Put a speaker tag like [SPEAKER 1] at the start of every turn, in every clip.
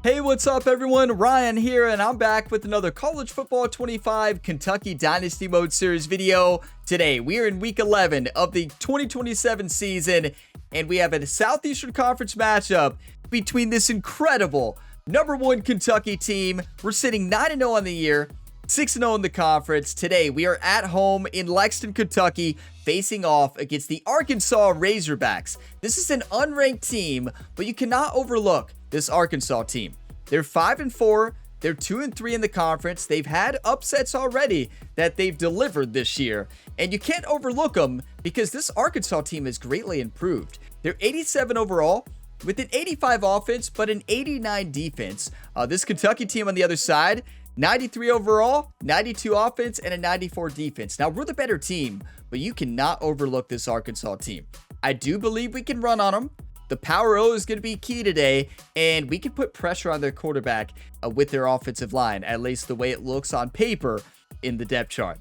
[SPEAKER 1] Hey, what's up everyone? Ryan here, and I'm back with another College Football 25 Kentucky Dynasty Mode Series video. Today, we are in week 11 of the 2027 season, and we have a Southeastern Conference matchup between this incredible #1 Kentucky team. We're sitting 9-0 on the year, 6-0 in the conference. Today, we are at home in Lexington, Kentucky, facing off against the Arkansas Razorbacks. This is an unranked team, but you cannot overlook this Arkansas team. They're 5-4. They're 2-3 in the conference. They've had upsets already that they've delivered this year, and you can't overlook them because this Arkansas team has greatly improved. They're 87 overall with an 85 offense, but an 89 defense. This Kentucky team on the other side, 93 overall, 92 offense, and a 94 defense. Now, we're the better team, but you cannot overlook this Arkansas team. I do believe we can run on them. The Power O is going to be key today, and we can put pressure on their quarterback with their offensive line, at least the way it looks on paper in the depth chart.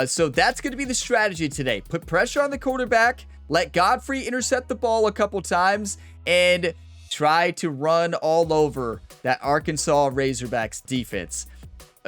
[SPEAKER 1] So that's going to be the strategy today. Put pressure on the quarterback, let Godfrey intercept the ball a couple times, and try to run all over that Arkansas Razorbacks defense.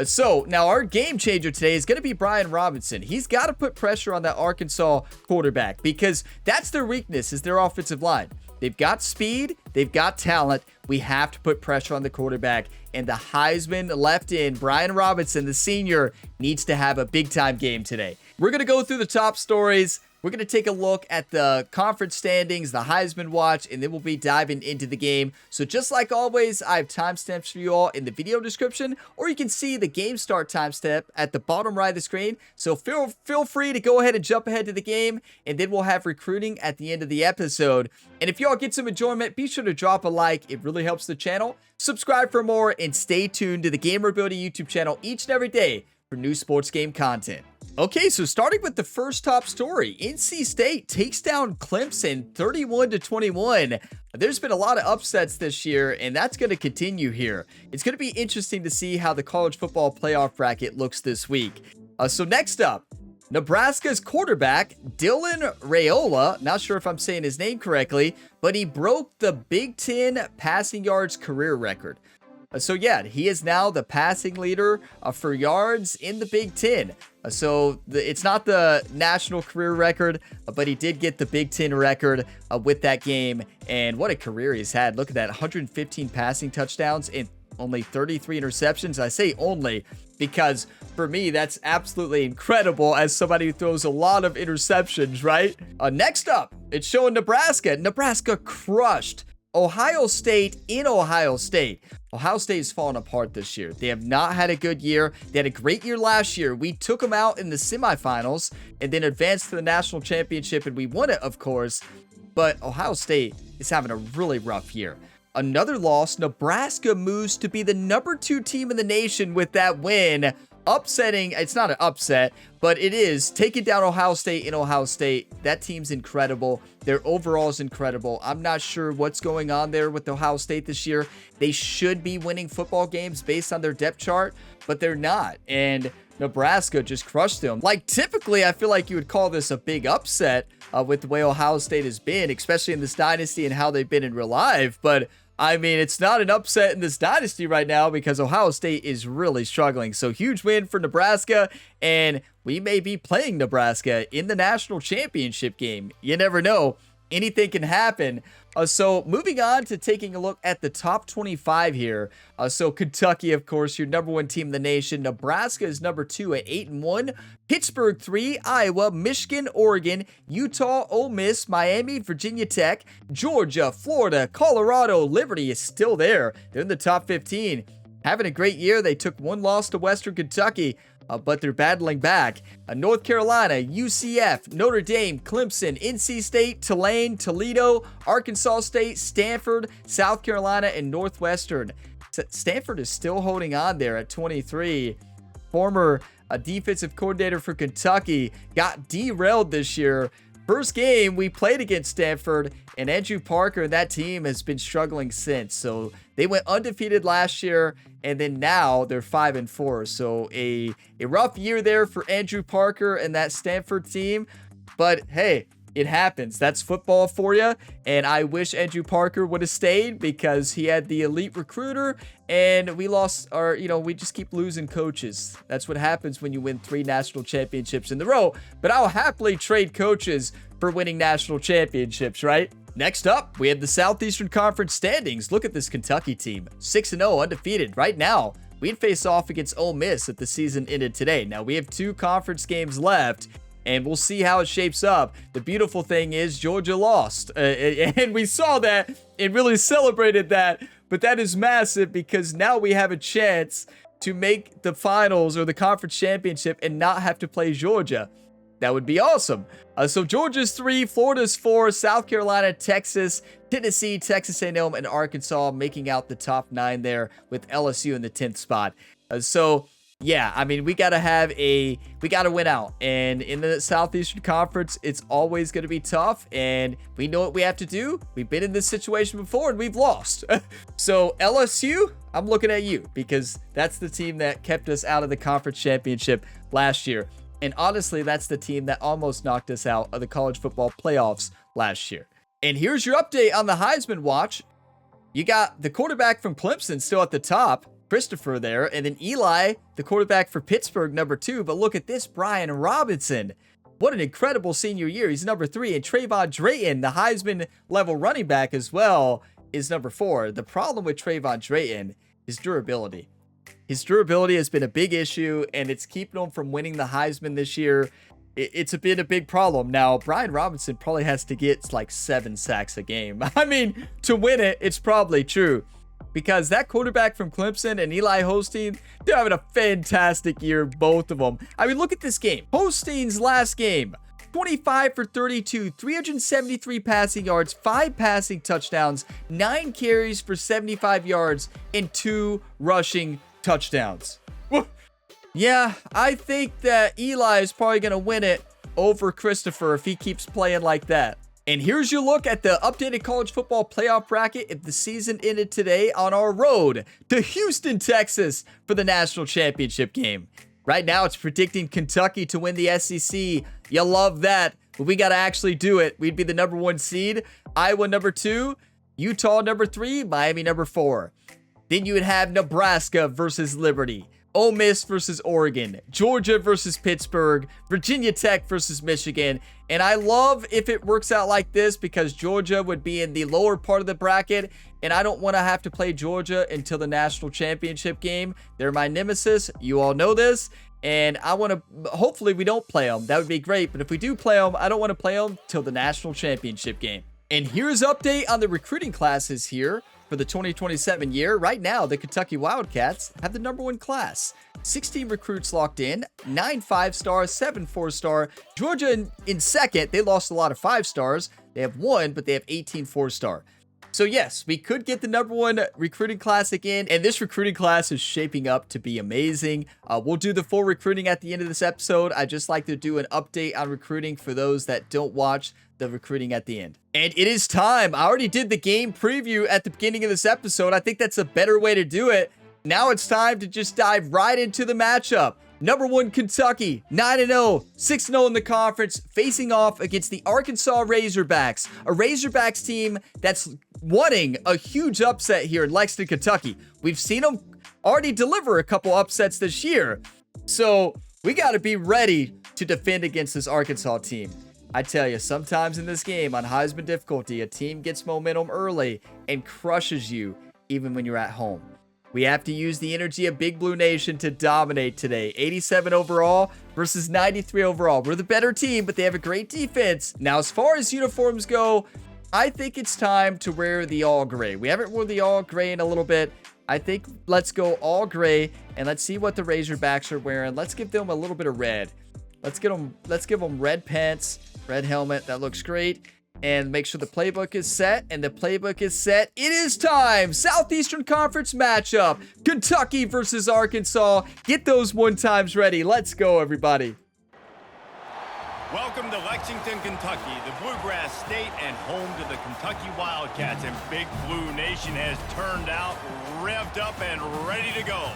[SPEAKER 1] So now our game changer today is going to be Brian Robinson. He's got to put pressure on that Arkansas quarterback because that's their weakness, is their offensive line. They've got speed, they've got talent. We have to put pressure on the quarterback, and the Heisman left in, Brian Robinson, the senior, needs to have a big-time game today. We're going to go through the top stories. We're going to take a look at the conference standings, the Heisman watch, and then we'll be diving into the game. So just like always, I have timestamps for you all in the video description, or you can see the game start timestamp at the bottom right of the screen. So feel free to go ahead and jump ahead to the game, and then we'll have recruiting at the end of the episode. And if y'all get some enjoyment, be sure to drop a like. It really helps the channel. Subscribe for more, and stay tuned to the Gamer Ability YouTube channel each and every day for new sports game content. Okay, so starting with the first top story, NC State takes down Clemson 31-21. There's been a lot of upsets this year, and that's going to continue here. It's going to be interesting to see how the college football playoff bracket looks this week. So next up, Nebraska's quarterback, Dylan Raiola, not sure if I'm saying his name correctly, but he broke the Big Ten passing yards career record. So yeah, he is now the passing leader for yards in the Big Ten. It's not the national career record, but he did get the Big Ten record with that game. And what a career he's had. Look at that, 115 passing touchdowns and only 33 interceptions. I say only because for me, that's absolutely incredible as somebody who throws a lot of interceptions, right? Next up, it's showing Nebraska. Nebraska crushed Ohio State in Ohio State. Ohio State has fallen apart this year. They have not had a good year. They had a great year last year. We took them out in the semifinals and then advanced to the national championship, and we won it, of course. But Ohio State is having a really rough year. Another loss, Nebraska moves to be the #2 team in the nation with that win. Upsetting, it's not an upset, but it is taking down Ohio State in Ohio State. That team's incredible. Their overall is incredible. I'm not sure what's going on there with Ohio State this year. They should be winning football games based on their depth chart, but they're not. And Nebraska just crushed them. Like, typically, I feel like you would call this a big upset with the way Ohio State has been, especially in this dynasty and how they've been in real life. But I mean, it's not an upset in this dynasty right now because Ohio State is really struggling. So huge win for Nebraska, and we may be playing Nebraska in the national championship game. You never know. Anything can happen. So moving on to taking a look at the top 25 here. So Kentucky, of course, your #1 team in the nation. Nebraska is #2 at 8-1. Pittsburgh 3, Iowa, Michigan, Oregon, Utah, Ole Miss, Miami, Virginia Tech, Georgia, Florida, Colorado, Liberty is still there. They're in the top 15. Having a great year. They took one loss to Western Kentucky, but they're battling back. North Carolina, UCF, Notre Dame, Clemson, NC State, Tulane, Toledo, Arkansas State, Stanford, South Carolina, and Northwestern. Stanford is still holding on there at 23. Former defensive coordinator for Kentucky got derailed this year. First game we played against Stanford, and Andrew Parker and that team has been struggling since. So they went undefeated last year, and then now they're 5-4. So a rough year there for Andrew Parker and that Stanford team. But hey, it happens. That's football for you. And I wish Andrew Parker would have stayed because he had the elite recruiter and we lost our, we just keep losing coaches. That's what happens when you win 3 national championships in a row. But I'll happily trade coaches for winning national championships, right? Next up, we have the Southeastern Conference standings. Look at this Kentucky team. 6-0, undefeated right now. We'd face off against Ole Miss if the season ended today. Now, we have 2 conference games left, and we'll see how it shapes up. The beautiful thing is Georgia lost, and we saw that and really celebrated that, but that is massive because now we have a chance to make the finals or the conference championship and not have to play Georgia. That would be awesome. So Georgia's 3, Florida's 4, South Carolina, Texas, Tennessee, Texas A&M, and Arkansas making out the top 9 there with LSU in the 10th spot. So yeah, I mean, we got to win out. And in the Southeastern Conference, it's always going to be tough. And we know what we have to do. We've been in this situation before and we've lost. So LSU, I'm looking at you because that's the team that kept us out of the conference championship last year. And honestly, that's the team that almost knocked us out of the college football playoffs last year. And here's your update on the Heisman watch. You got the quarterback from Clemson still at the top, Christopher there, and then Eli, the quarterback for Pittsburgh, number 2. But look at this, Brian Robinson. What an incredible senior year. He's number 3. And Trayvon Drayton, the Heisman level running back as well, is number 4. The problem with Trayvon Drayton is durability. His durability has been a big issue, and it's keeping him from winning the Heisman this year. It's been a big problem. Now, Brian Robinson probably has to get like 7 sacks a game. I mean, to win it, it's probably true. Because that quarterback from Clemson and Eli Holstein, they're having a fantastic year, both of them. I mean, look at this game. Holstein's last game, 25 for 32, 373 passing yards, 5 passing touchdowns, 9 carries for 75 yards, and 2 rushing touchdowns. Yeah, I think that Eli is probably going to win it over Christopher if he keeps playing like that. And here's your look at the updated college football playoff bracket if the season ended today on our road to Houston, Texas for the national championship game. Right now, it's predicting Kentucky to win the SEC. You love that, but we got to actually do it. We'd be the number 1 seed, Iowa number 2, Utah number 3, Miami number 4. Then you would have Nebraska versus Liberty, Ole Miss versus Oregon, Georgia versus Pittsburgh, Virginia Tech versus Michigan. And I love if it works out like this because Georgia would be in the lower part of the bracket. And I don't want to have to play Georgia until the national championship game. They're my nemesis. You all know this. And I want to, hopefully we don't play them. That would be great. But if we do play them, I don't want to play them till the national championship game. And here's an update on the recruiting classes here. For the 2027 year, right now, the Kentucky Wildcats have the number 1 class. 16 recruits locked in, 9 5-stars, 7 4-star. Georgia in second, they lost a lot of 5-stars. They have 1, but they have 18 4-star. So yes, we could get the number 1 recruiting class again, and this recruiting class is shaping up to be amazing. We'll do the full recruiting at the end of this episode. I just like to do an update on recruiting for those that don't watch the recruiting at the end. And it is time. I already did the game preview at the beginning of this episode. I think that's a better way to do it. Now it's time to just dive right into the matchup. Number 1 Kentucky, 9-0, 6-0 in the conference, facing off against the Arkansas Razorbacks, a Razorbacks team that's wanting a huge upset here in Lexington, Kentucky. We've seen them already deliver a couple upsets this year. So we got to be ready to defend against this Arkansas team. I tell you, sometimes in this game on Heisman difficulty, a team gets momentum early and crushes you even when you're at home. We have to use the energy of Big Blue Nation to dominate today. 87 overall versus 93 overall. We're the better team, but they have a great defense. Now, as far as uniforms go, I think it's time to wear the all gray. We haven't worn the all gray in a little bit. I think let's go all gray and let's see what the Razorbacks are wearing. Let's give them a little bit of red. Let's give them red pants, red helmet. That looks great. And make sure the playbook is set. And the playbook is set. It is time. Southeastern Conference matchup. Kentucky versus Arkansas. Get those 1-times ready. Let's go, everybody.
[SPEAKER 2] Welcome to Lexington, Kentucky, the Bluegrass State and home to the Kentucky Wildcats. And Big Blue Nation has turned out, revved up, and ready to go.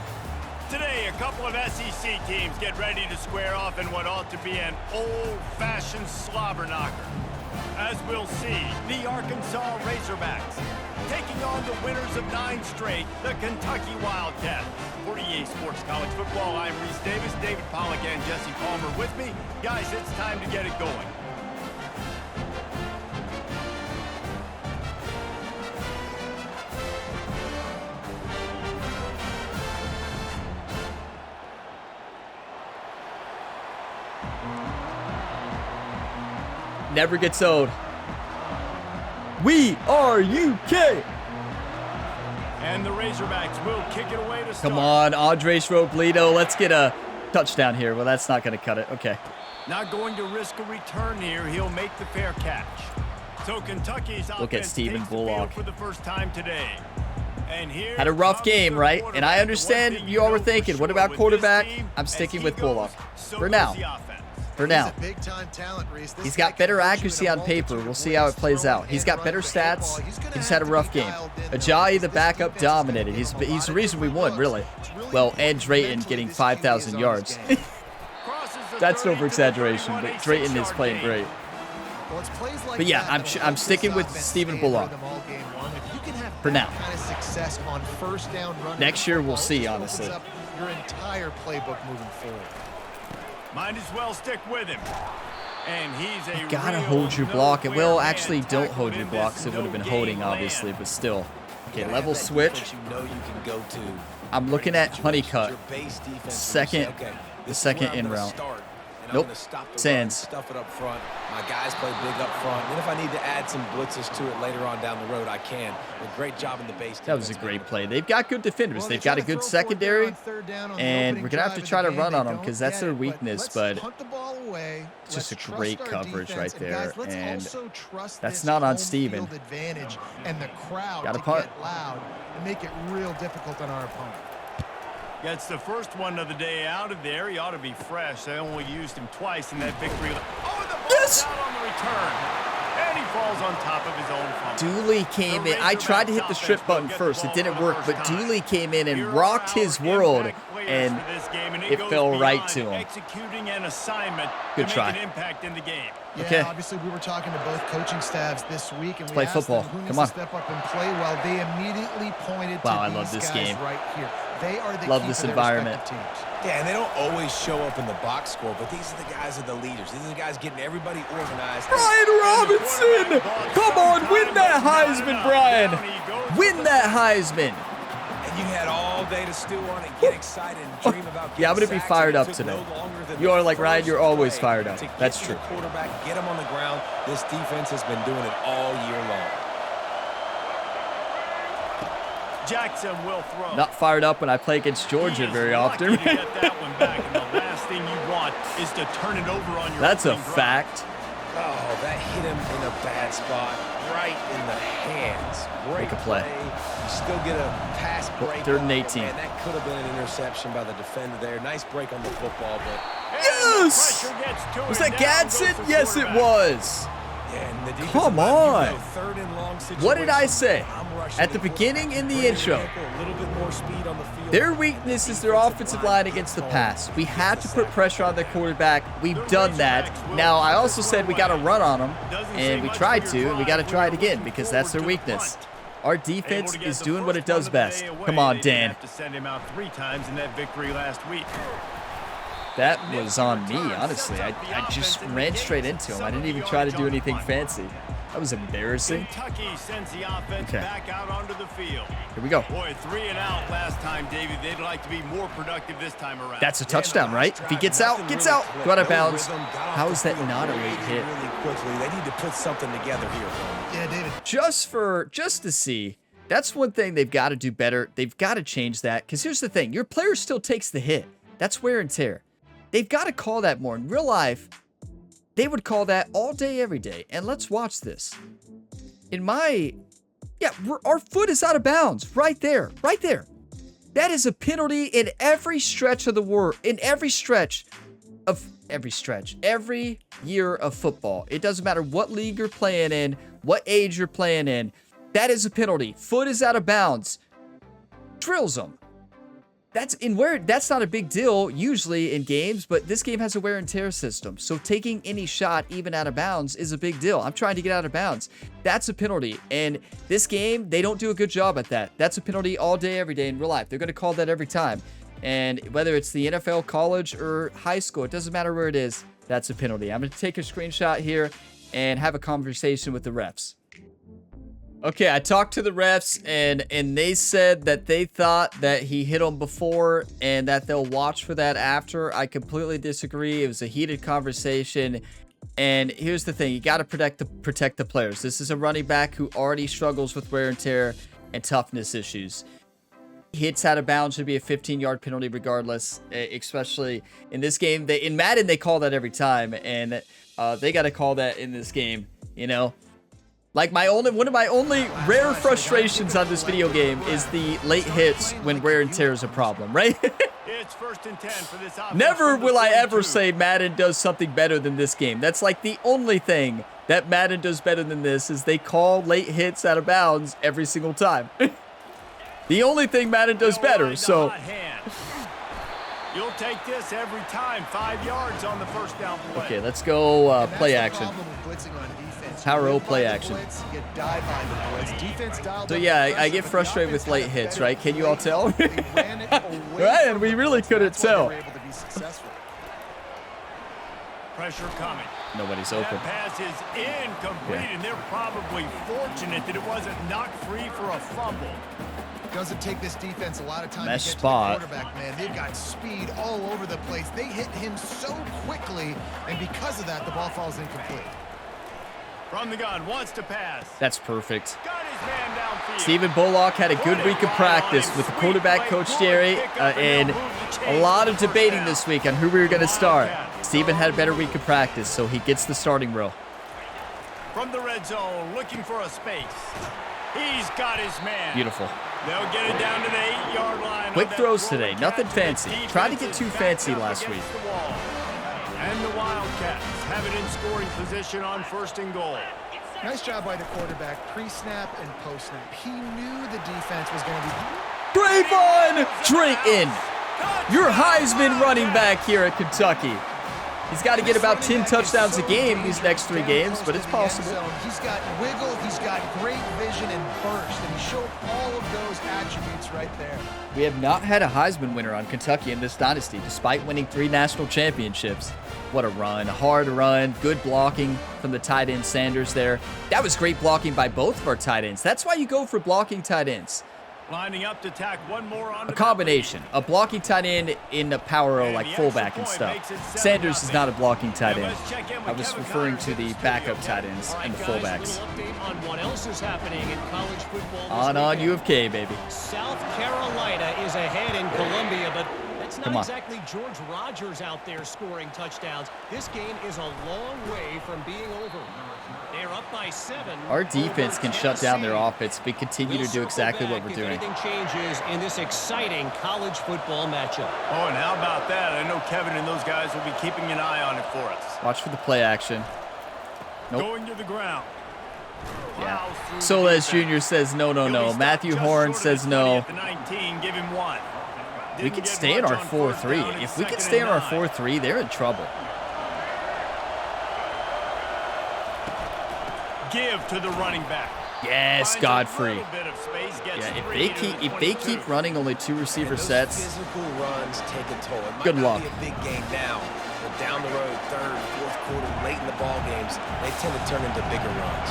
[SPEAKER 2] Today, a couple of SEC teams get ready to square off in what ought to be an old-fashioned slobber knocker. as we'll see the Arkansas Razorbacks taking on the winners of 9 straight, the Kentucky Wildcats. For EA Sports College Football, I'm Reese Davis, David Pollack, and Jesse Palmer with me. Guys, it's time to get it going.
[SPEAKER 1] Never gets old. We are UK.
[SPEAKER 2] And the Razorbacks will kick it away to start.
[SPEAKER 1] Come on, Andres Robledo. Let's get a touchdown here. Well, that's not going to cut it. Okay.
[SPEAKER 2] Not going to risk a return here. He'll make the fair catch. So Kentucky's
[SPEAKER 1] Look at
[SPEAKER 2] offense
[SPEAKER 1] Stephen
[SPEAKER 2] takes the field
[SPEAKER 1] Bullock.
[SPEAKER 2] for the first time today. And here
[SPEAKER 1] Had a rough game, right? And I understand you all were thinking, what about quarterback? I'm
[SPEAKER 2] As
[SPEAKER 1] sticking
[SPEAKER 2] he
[SPEAKER 1] with
[SPEAKER 2] goes,
[SPEAKER 1] Bullock.
[SPEAKER 2] so
[SPEAKER 1] For
[SPEAKER 2] goes
[SPEAKER 1] now.
[SPEAKER 2] the offense.
[SPEAKER 1] For now.
[SPEAKER 3] He's a big-time talent, Reese. This
[SPEAKER 1] He's
[SPEAKER 3] guy
[SPEAKER 1] got better
[SPEAKER 3] can put you
[SPEAKER 1] accuracy
[SPEAKER 3] in a
[SPEAKER 1] on paper.
[SPEAKER 3] multitude
[SPEAKER 1] We'll
[SPEAKER 3] of
[SPEAKER 1] see how it
[SPEAKER 3] ways,
[SPEAKER 1] plays
[SPEAKER 3] throwing
[SPEAKER 1] out. He's
[SPEAKER 3] and
[SPEAKER 1] got
[SPEAKER 3] running
[SPEAKER 1] better
[SPEAKER 3] the football.
[SPEAKER 1] stats.
[SPEAKER 3] He's gonna
[SPEAKER 1] He just
[SPEAKER 3] have
[SPEAKER 1] had a
[SPEAKER 3] to
[SPEAKER 1] rough
[SPEAKER 3] be
[SPEAKER 1] game.
[SPEAKER 3] dialed in.
[SPEAKER 1] Ajayi, the
[SPEAKER 3] This
[SPEAKER 1] backup,
[SPEAKER 3] defense is gonna
[SPEAKER 1] dominated.
[SPEAKER 3] give him a
[SPEAKER 1] He's
[SPEAKER 3] lot
[SPEAKER 1] the
[SPEAKER 3] of
[SPEAKER 1] reason we
[SPEAKER 3] different
[SPEAKER 1] won, really.
[SPEAKER 3] looks. It's really
[SPEAKER 1] Well,
[SPEAKER 3] important
[SPEAKER 1] and Drayton
[SPEAKER 3] mentally
[SPEAKER 1] getting
[SPEAKER 3] this
[SPEAKER 1] 5,000
[SPEAKER 3] QB is on
[SPEAKER 1] yards.
[SPEAKER 3] his game.
[SPEAKER 2] Crosses the
[SPEAKER 1] That's
[SPEAKER 2] 30 to the
[SPEAKER 1] over-exaggeration,
[SPEAKER 2] 31,
[SPEAKER 1] but
[SPEAKER 2] a
[SPEAKER 1] Drayton is
[SPEAKER 2] 6-yard
[SPEAKER 1] playing
[SPEAKER 2] gain.
[SPEAKER 1] great.
[SPEAKER 3] Well, it's plays like
[SPEAKER 1] But yeah,
[SPEAKER 3] that
[SPEAKER 1] I'm
[SPEAKER 3] that'll
[SPEAKER 1] I'm
[SPEAKER 3] help
[SPEAKER 1] sticking
[SPEAKER 3] this
[SPEAKER 1] with
[SPEAKER 3] offense
[SPEAKER 1] Stephen
[SPEAKER 3] stay in
[SPEAKER 1] Bullock.
[SPEAKER 3] rhythm all game long. If you can have
[SPEAKER 1] For
[SPEAKER 3] that
[SPEAKER 1] now.
[SPEAKER 3] kind of success on first down running
[SPEAKER 1] Next
[SPEAKER 3] the
[SPEAKER 1] year, we'll
[SPEAKER 3] football,
[SPEAKER 1] see,
[SPEAKER 3] it just opens
[SPEAKER 1] honestly.
[SPEAKER 3] up your entire playbook moving forward.
[SPEAKER 2] Might as well stick with him. And he's a
[SPEAKER 1] You gotta
[SPEAKER 2] real
[SPEAKER 1] hold your block. And
[SPEAKER 2] nowhere
[SPEAKER 1] well,
[SPEAKER 2] man
[SPEAKER 1] actually, don't hold
[SPEAKER 2] tackled
[SPEAKER 1] your
[SPEAKER 2] in
[SPEAKER 1] block,
[SPEAKER 2] this
[SPEAKER 1] so it would have been
[SPEAKER 2] no-game
[SPEAKER 1] holding,
[SPEAKER 2] land.
[SPEAKER 1] obviously, but still. Okay,
[SPEAKER 4] Yeah,
[SPEAKER 1] level
[SPEAKER 4] that
[SPEAKER 1] switch.
[SPEAKER 4] defense you know you can go to.
[SPEAKER 1] I'm looking at Honeycutt.
[SPEAKER 4] Your base defense where you
[SPEAKER 1] Second-
[SPEAKER 4] say, okay,
[SPEAKER 1] the
[SPEAKER 4] this is
[SPEAKER 1] second
[SPEAKER 4] where I'm
[SPEAKER 1] in
[SPEAKER 4] gonna
[SPEAKER 1] route.
[SPEAKER 4] start, and
[SPEAKER 1] Nope.
[SPEAKER 4] I'm gonna stop the
[SPEAKER 1] Sands.
[SPEAKER 4] run, stuff it up front. My guys play big up front. Then if I need to add some blitzes to it later on down the road, I can. But great job in the base
[SPEAKER 1] That was a
[SPEAKER 4] defense,
[SPEAKER 1] great
[SPEAKER 4] man.
[SPEAKER 1] play. They've got good defenders.
[SPEAKER 3] Well,
[SPEAKER 1] They've
[SPEAKER 3] they
[SPEAKER 1] got a
[SPEAKER 3] try to
[SPEAKER 1] good
[SPEAKER 3] throw for it there
[SPEAKER 1] secondary.
[SPEAKER 3] on third down on the
[SPEAKER 1] And
[SPEAKER 3] opening
[SPEAKER 1] we're going to have to
[SPEAKER 3] drive
[SPEAKER 1] try
[SPEAKER 3] of
[SPEAKER 1] to
[SPEAKER 3] the
[SPEAKER 1] run
[SPEAKER 3] game.
[SPEAKER 1] on
[SPEAKER 3] They
[SPEAKER 1] them because
[SPEAKER 3] don't
[SPEAKER 1] that's their
[SPEAKER 3] get it,
[SPEAKER 1] weakness.
[SPEAKER 3] let's
[SPEAKER 1] But
[SPEAKER 3] punt the ball away.
[SPEAKER 1] it's just
[SPEAKER 3] Let's
[SPEAKER 1] a great
[SPEAKER 3] trust our
[SPEAKER 1] coverage
[SPEAKER 3] defense.
[SPEAKER 1] right
[SPEAKER 3] And guys,
[SPEAKER 1] there.
[SPEAKER 3] let's
[SPEAKER 1] And
[SPEAKER 3] also trust
[SPEAKER 1] that's
[SPEAKER 3] this
[SPEAKER 1] not on
[SPEAKER 3] home
[SPEAKER 1] Steven.
[SPEAKER 3] field advantage and the crowd
[SPEAKER 1] Gotta
[SPEAKER 3] to
[SPEAKER 1] punt.
[SPEAKER 3] get loud and make it real difficult on our opponent.
[SPEAKER 2] Gets the first one of the day out of there. He ought to be fresh. They only used him twice in that victory. Oh, and the ball's
[SPEAKER 1] Yes!
[SPEAKER 2] out on the return. And he falls on top of his own fumble.
[SPEAKER 1] Dooley came in. I tried to hit the strip button first. It didn't work, but Dooley came in and rocked his world, and it fell right to him.
[SPEAKER 2] Executing an assignment
[SPEAKER 1] Good
[SPEAKER 2] to
[SPEAKER 1] try.
[SPEAKER 2] make an impact in the game.
[SPEAKER 3] Yeah,
[SPEAKER 1] Okay.
[SPEAKER 3] obviously we were talking to both coaching staffs this week, and we
[SPEAKER 1] play
[SPEAKER 3] asked
[SPEAKER 1] football.
[SPEAKER 3] them who
[SPEAKER 1] Come
[SPEAKER 3] needs
[SPEAKER 1] on.
[SPEAKER 3] to step up and play well. They immediately pointed
[SPEAKER 1] Wow, I
[SPEAKER 3] to
[SPEAKER 1] love
[SPEAKER 3] these
[SPEAKER 1] this
[SPEAKER 3] guys
[SPEAKER 1] game.
[SPEAKER 3] right here. They are the
[SPEAKER 1] Love
[SPEAKER 3] key
[SPEAKER 1] this
[SPEAKER 3] for their
[SPEAKER 1] environment.
[SPEAKER 3] respective teams.
[SPEAKER 4] Yeah, and they don't always show up in the box score, but these are the guys that are the leaders. These are the guys getting everybody organized.
[SPEAKER 1] Brian Robinson! Come on, win that Heisman, Brian! Win that Heisman!
[SPEAKER 4] And you had all day to stew on it, get excited, and dream about
[SPEAKER 1] Yeah, I'm
[SPEAKER 4] getting
[SPEAKER 1] gonna be
[SPEAKER 4] sacks,
[SPEAKER 1] fired
[SPEAKER 4] and it
[SPEAKER 1] up
[SPEAKER 4] took
[SPEAKER 1] today.
[SPEAKER 4] no longer than
[SPEAKER 1] You
[SPEAKER 4] the
[SPEAKER 1] are like Ryan,
[SPEAKER 4] first
[SPEAKER 1] you're always
[SPEAKER 4] play
[SPEAKER 1] fired up.
[SPEAKER 4] to get
[SPEAKER 1] That's
[SPEAKER 4] to
[SPEAKER 1] true.
[SPEAKER 4] the quarterback, get him on the ground. This defense has been doing it all year long.
[SPEAKER 2] Jackson will throw.
[SPEAKER 1] Not fired up when I play against Georgia very often.
[SPEAKER 2] Lucky to get that one back, and the last thing you want is to turn it over on your
[SPEAKER 1] That's a
[SPEAKER 2] opening drive.
[SPEAKER 1] fact.
[SPEAKER 4] Oh, that hit him in a bad spot, right in the hands. Great
[SPEAKER 1] Make a play.
[SPEAKER 4] You still get a pass break.
[SPEAKER 1] Third and
[SPEAKER 4] off,
[SPEAKER 1] 18.
[SPEAKER 4] Man, that could have been an interception by the defender there. Nice break on the football, but
[SPEAKER 1] Yes!
[SPEAKER 2] Pressure gets to
[SPEAKER 1] Was
[SPEAKER 2] him.
[SPEAKER 1] that
[SPEAKER 2] Down goes
[SPEAKER 1] Gadsden?
[SPEAKER 2] the
[SPEAKER 1] Yes, it
[SPEAKER 2] quarterback.
[SPEAKER 1] was.
[SPEAKER 4] yeah, and the defensive
[SPEAKER 1] Come
[SPEAKER 4] line,
[SPEAKER 1] on.
[SPEAKER 4] you know, third and long
[SPEAKER 1] What did I
[SPEAKER 4] situation.
[SPEAKER 1] say?
[SPEAKER 4] I'm rushing
[SPEAKER 1] At the
[SPEAKER 4] quarterback,
[SPEAKER 1] beginning in the
[SPEAKER 4] bringing
[SPEAKER 1] intro.
[SPEAKER 4] A little bit more speed on the field.
[SPEAKER 1] Their weakness is their offensive line against the pass. We have to put pressure on their quarterback. We've done that. Now, I also said we got to run on them, and we tried to, and we got to try it again because that's their weakness. Our defense is doing what it does best. Come on, Dan.
[SPEAKER 2] Have to send him out 3 times in that victory last week.
[SPEAKER 1] That was on me, honestly. I just ran straight into him. I didn't even try to do anything fancy. That was embarrassing.
[SPEAKER 2] Kentucky sends the offense
[SPEAKER 1] Okay.
[SPEAKER 2] back out onto the field.
[SPEAKER 1] Here we go.
[SPEAKER 2] Boy, 3 and out last time, David. They'd like to be more productive this time around.
[SPEAKER 1] That's a touchdown, right? If he gets out, gets out. Go out of bounds. How is that not a late hit?
[SPEAKER 4] Really quickly. They need to put something together here.
[SPEAKER 3] Yeah, David.
[SPEAKER 1] Just to see. That's one thing they've got to do better. They've got to change that. Because here's the thing. Your player still takes the hit. That's wear and tear. They've got to call that more. In real life, they would call that all day, every day. And let's watch this. Our foot is out of bounds. Right there. Right there. That is a penalty in every stretch of the world. In every stretch of every year of football. It doesn't matter what league you're playing in, what age you're playing in. That is a penalty. Foot is out of bounds. Drills them. that's not a big deal usually in games, but this game has a wear and tear system. So taking any shot even out of bounds is a big deal. I'm trying to get out of bounds. That's a penalty. And this game, they don't do a good job at that. That's a penalty all day, every day in real life. They're going to call that every time. And whether it's the NFL, college, or high school, it doesn't matter where it is. That's a penalty. I'm going to take a screenshot here and have a conversation with the refs. Okay, I talked to the refs, and they said that they thought that he hit him before and that they'll watch for that after. I completely disagree. It was a heated conversation. And here's the thing. You got to protect the players. This is a running back who already struggles with wear and tear and toughness issues. Hits out of bounds should be a 15-yard penalty regardless, especially in this game. In Madden, they call that every time, and they got to call that in this game, you know? Like one of my only rare frustrations on this video game is the late hits when wear and tear is a problem, right?
[SPEAKER 2] It's 1st and 10 for this offense.
[SPEAKER 1] Never will I ever say Madden does something better than this game. That's like the only thing that Madden does better than this is they call late hits out of bounds every single time. The only thing Madden does better, so...
[SPEAKER 2] You'll take this every time. 5 yards on the first down play.
[SPEAKER 1] Okay, let's go play action. Power O play action. So yeah, I get frustrated with late hits, right? Can you all tell? Ryan, we really couldn't tell.
[SPEAKER 2] Pressure coming.
[SPEAKER 1] Nobody's open.
[SPEAKER 2] That pass is incomplete, and they're probably fortunate that it wasn't knocked free for a fumble.
[SPEAKER 3] Doesn't take this defense a lot of time
[SPEAKER 1] Mesh
[SPEAKER 3] to get
[SPEAKER 1] spot.
[SPEAKER 3] to the quarterback, man. They've got speed all over the place. They hit him so quickly, and because of that, the ball falls incomplete.
[SPEAKER 2] From the gun, wants to pass.
[SPEAKER 1] That's perfect.
[SPEAKER 2] Got his man downfield.
[SPEAKER 1] Stephen Bullock had a good week of practice with the quarterback coach Jerry, and a lot of debating this week on who we were going to start. Stephen had a better week of practice, so he gets the starting role.
[SPEAKER 2] From the red zone, looking for a space. He's got his man.
[SPEAKER 1] Beautiful.
[SPEAKER 2] They'll get it down to the 8-yard line.
[SPEAKER 1] Quick throws today, nothing fancy. Tried to get too fancy last week.
[SPEAKER 2] And the Wildcats have it in scoring position on 1st and goal.
[SPEAKER 3] Nice job by the quarterback, pre-snap and post-snap. He knew the defense was going to be...
[SPEAKER 1] Trayvon Drayton, your Heisman running back here at Kentucky. He's got to get about 10 touchdowns a game these next 3 games, but it's possible.
[SPEAKER 3] He's got wiggle, he's got great vision and burst, and he showed all of those attributes right there.
[SPEAKER 1] We have not had a Heisman winner on Kentucky in this dynasty, despite winning 3 national championships. What a run, a hard run, good blocking from the tight end Sanders there. That was great blocking by both of our tight ends. That's why you go for blocking tight ends.
[SPEAKER 2] Lining up to tack one more on
[SPEAKER 1] A combination, a blocking tight end in the power O like fullback and stuff. Sanders is not a blocking tight end. I was referring to the backup tight ends and the fullbacks.
[SPEAKER 5] On what else is happening in college football.
[SPEAKER 1] On U of K, baby.
[SPEAKER 5] South Carolina is ahead in Columbia, but that's
[SPEAKER 1] Come
[SPEAKER 5] not
[SPEAKER 1] on.
[SPEAKER 5] exactly George Rogers out there scoring touchdowns. This game is a long way from being over. They're up by 7.
[SPEAKER 1] Our defense can shut down their offense if we continue to do exactly what we're doing.
[SPEAKER 5] If anything changes in this exciting college football matchup.
[SPEAKER 2] Oh, and how about that? I know Kevin and those guys will be keeping an eye on it for us.
[SPEAKER 1] Watch for the play action. Nope.
[SPEAKER 2] Going to the ground.
[SPEAKER 1] Yeah. Soles Jr. says no, no, no. Matthew Horn says no.
[SPEAKER 2] At the 19, give him 1.
[SPEAKER 1] We can stay in our 4-3. If we can stay in our 4-3, they're in trouble.
[SPEAKER 2] Give to the running back.
[SPEAKER 1] Yes, Godfrey.
[SPEAKER 2] Yeah,
[SPEAKER 1] if they keep running only 2 receiver sets,
[SPEAKER 4] Physical runs take a toll. It might
[SPEAKER 1] good
[SPEAKER 4] not
[SPEAKER 1] luck.
[SPEAKER 4] be a big game now, but down the road, 3rd, 4th quarter, late in the ball games, they tend to turn into bigger runs.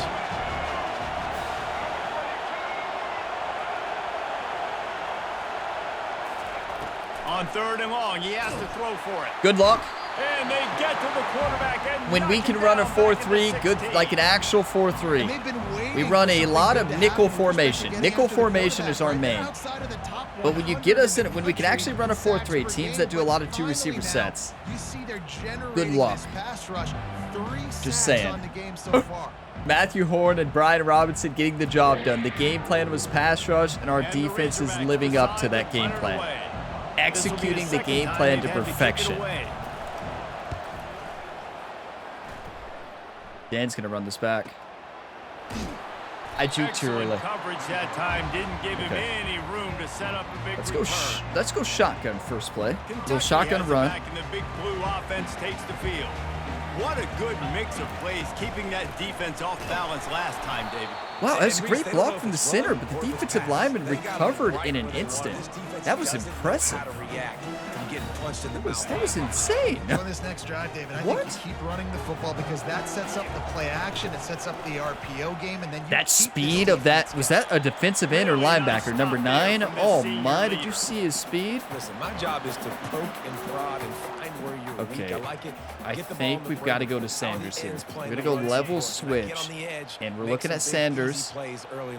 [SPEAKER 2] On 3rd and long, he has to throw for it.
[SPEAKER 1] good luck.
[SPEAKER 2] And they get to the quarterback. And
[SPEAKER 1] When we can run a 4-3, good, like an actual 4-3. We run a lot of nickel formation. Nickel formation is our main. But when you get us in, when we can actually run a 4-3, teams that do a lot of 2 receiver sets, good luck. Just saying. Matthew Horn and Brian Robinson getting the job done. The game plan was pass rush, and our defense is living up to that game plan. Executing the game plan to perfection. Dan's going to run this back. I juked too early.
[SPEAKER 2] Coverage that time didn't give him any room to set up a big
[SPEAKER 1] Let's go shotgun first play.
[SPEAKER 2] Kentucky
[SPEAKER 1] Little shotgun
[SPEAKER 2] has it
[SPEAKER 1] run.
[SPEAKER 2] back and the big blue offense takes the field. What a good mix of plays, keeping that defense off balance last time, David.
[SPEAKER 1] Wow, that's a great block from the center, but the defensive lineman recovered in an instant. That was impressive. That was insane.
[SPEAKER 3] On this next drive, David, I think you keep running the football because that sets up the play action. It sets up the RPO game, and then you
[SPEAKER 1] that speed of that, was that a defensive end or linebacker? Number 9? Oh my, did you see his speed?
[SPEAKER 4] Listen, my job is to poke and prod and find where you're weak. I like it.
[SPEAKER 1] I think we've got to go to Sanders here. We're going to go level switch, and we're looking at Sanders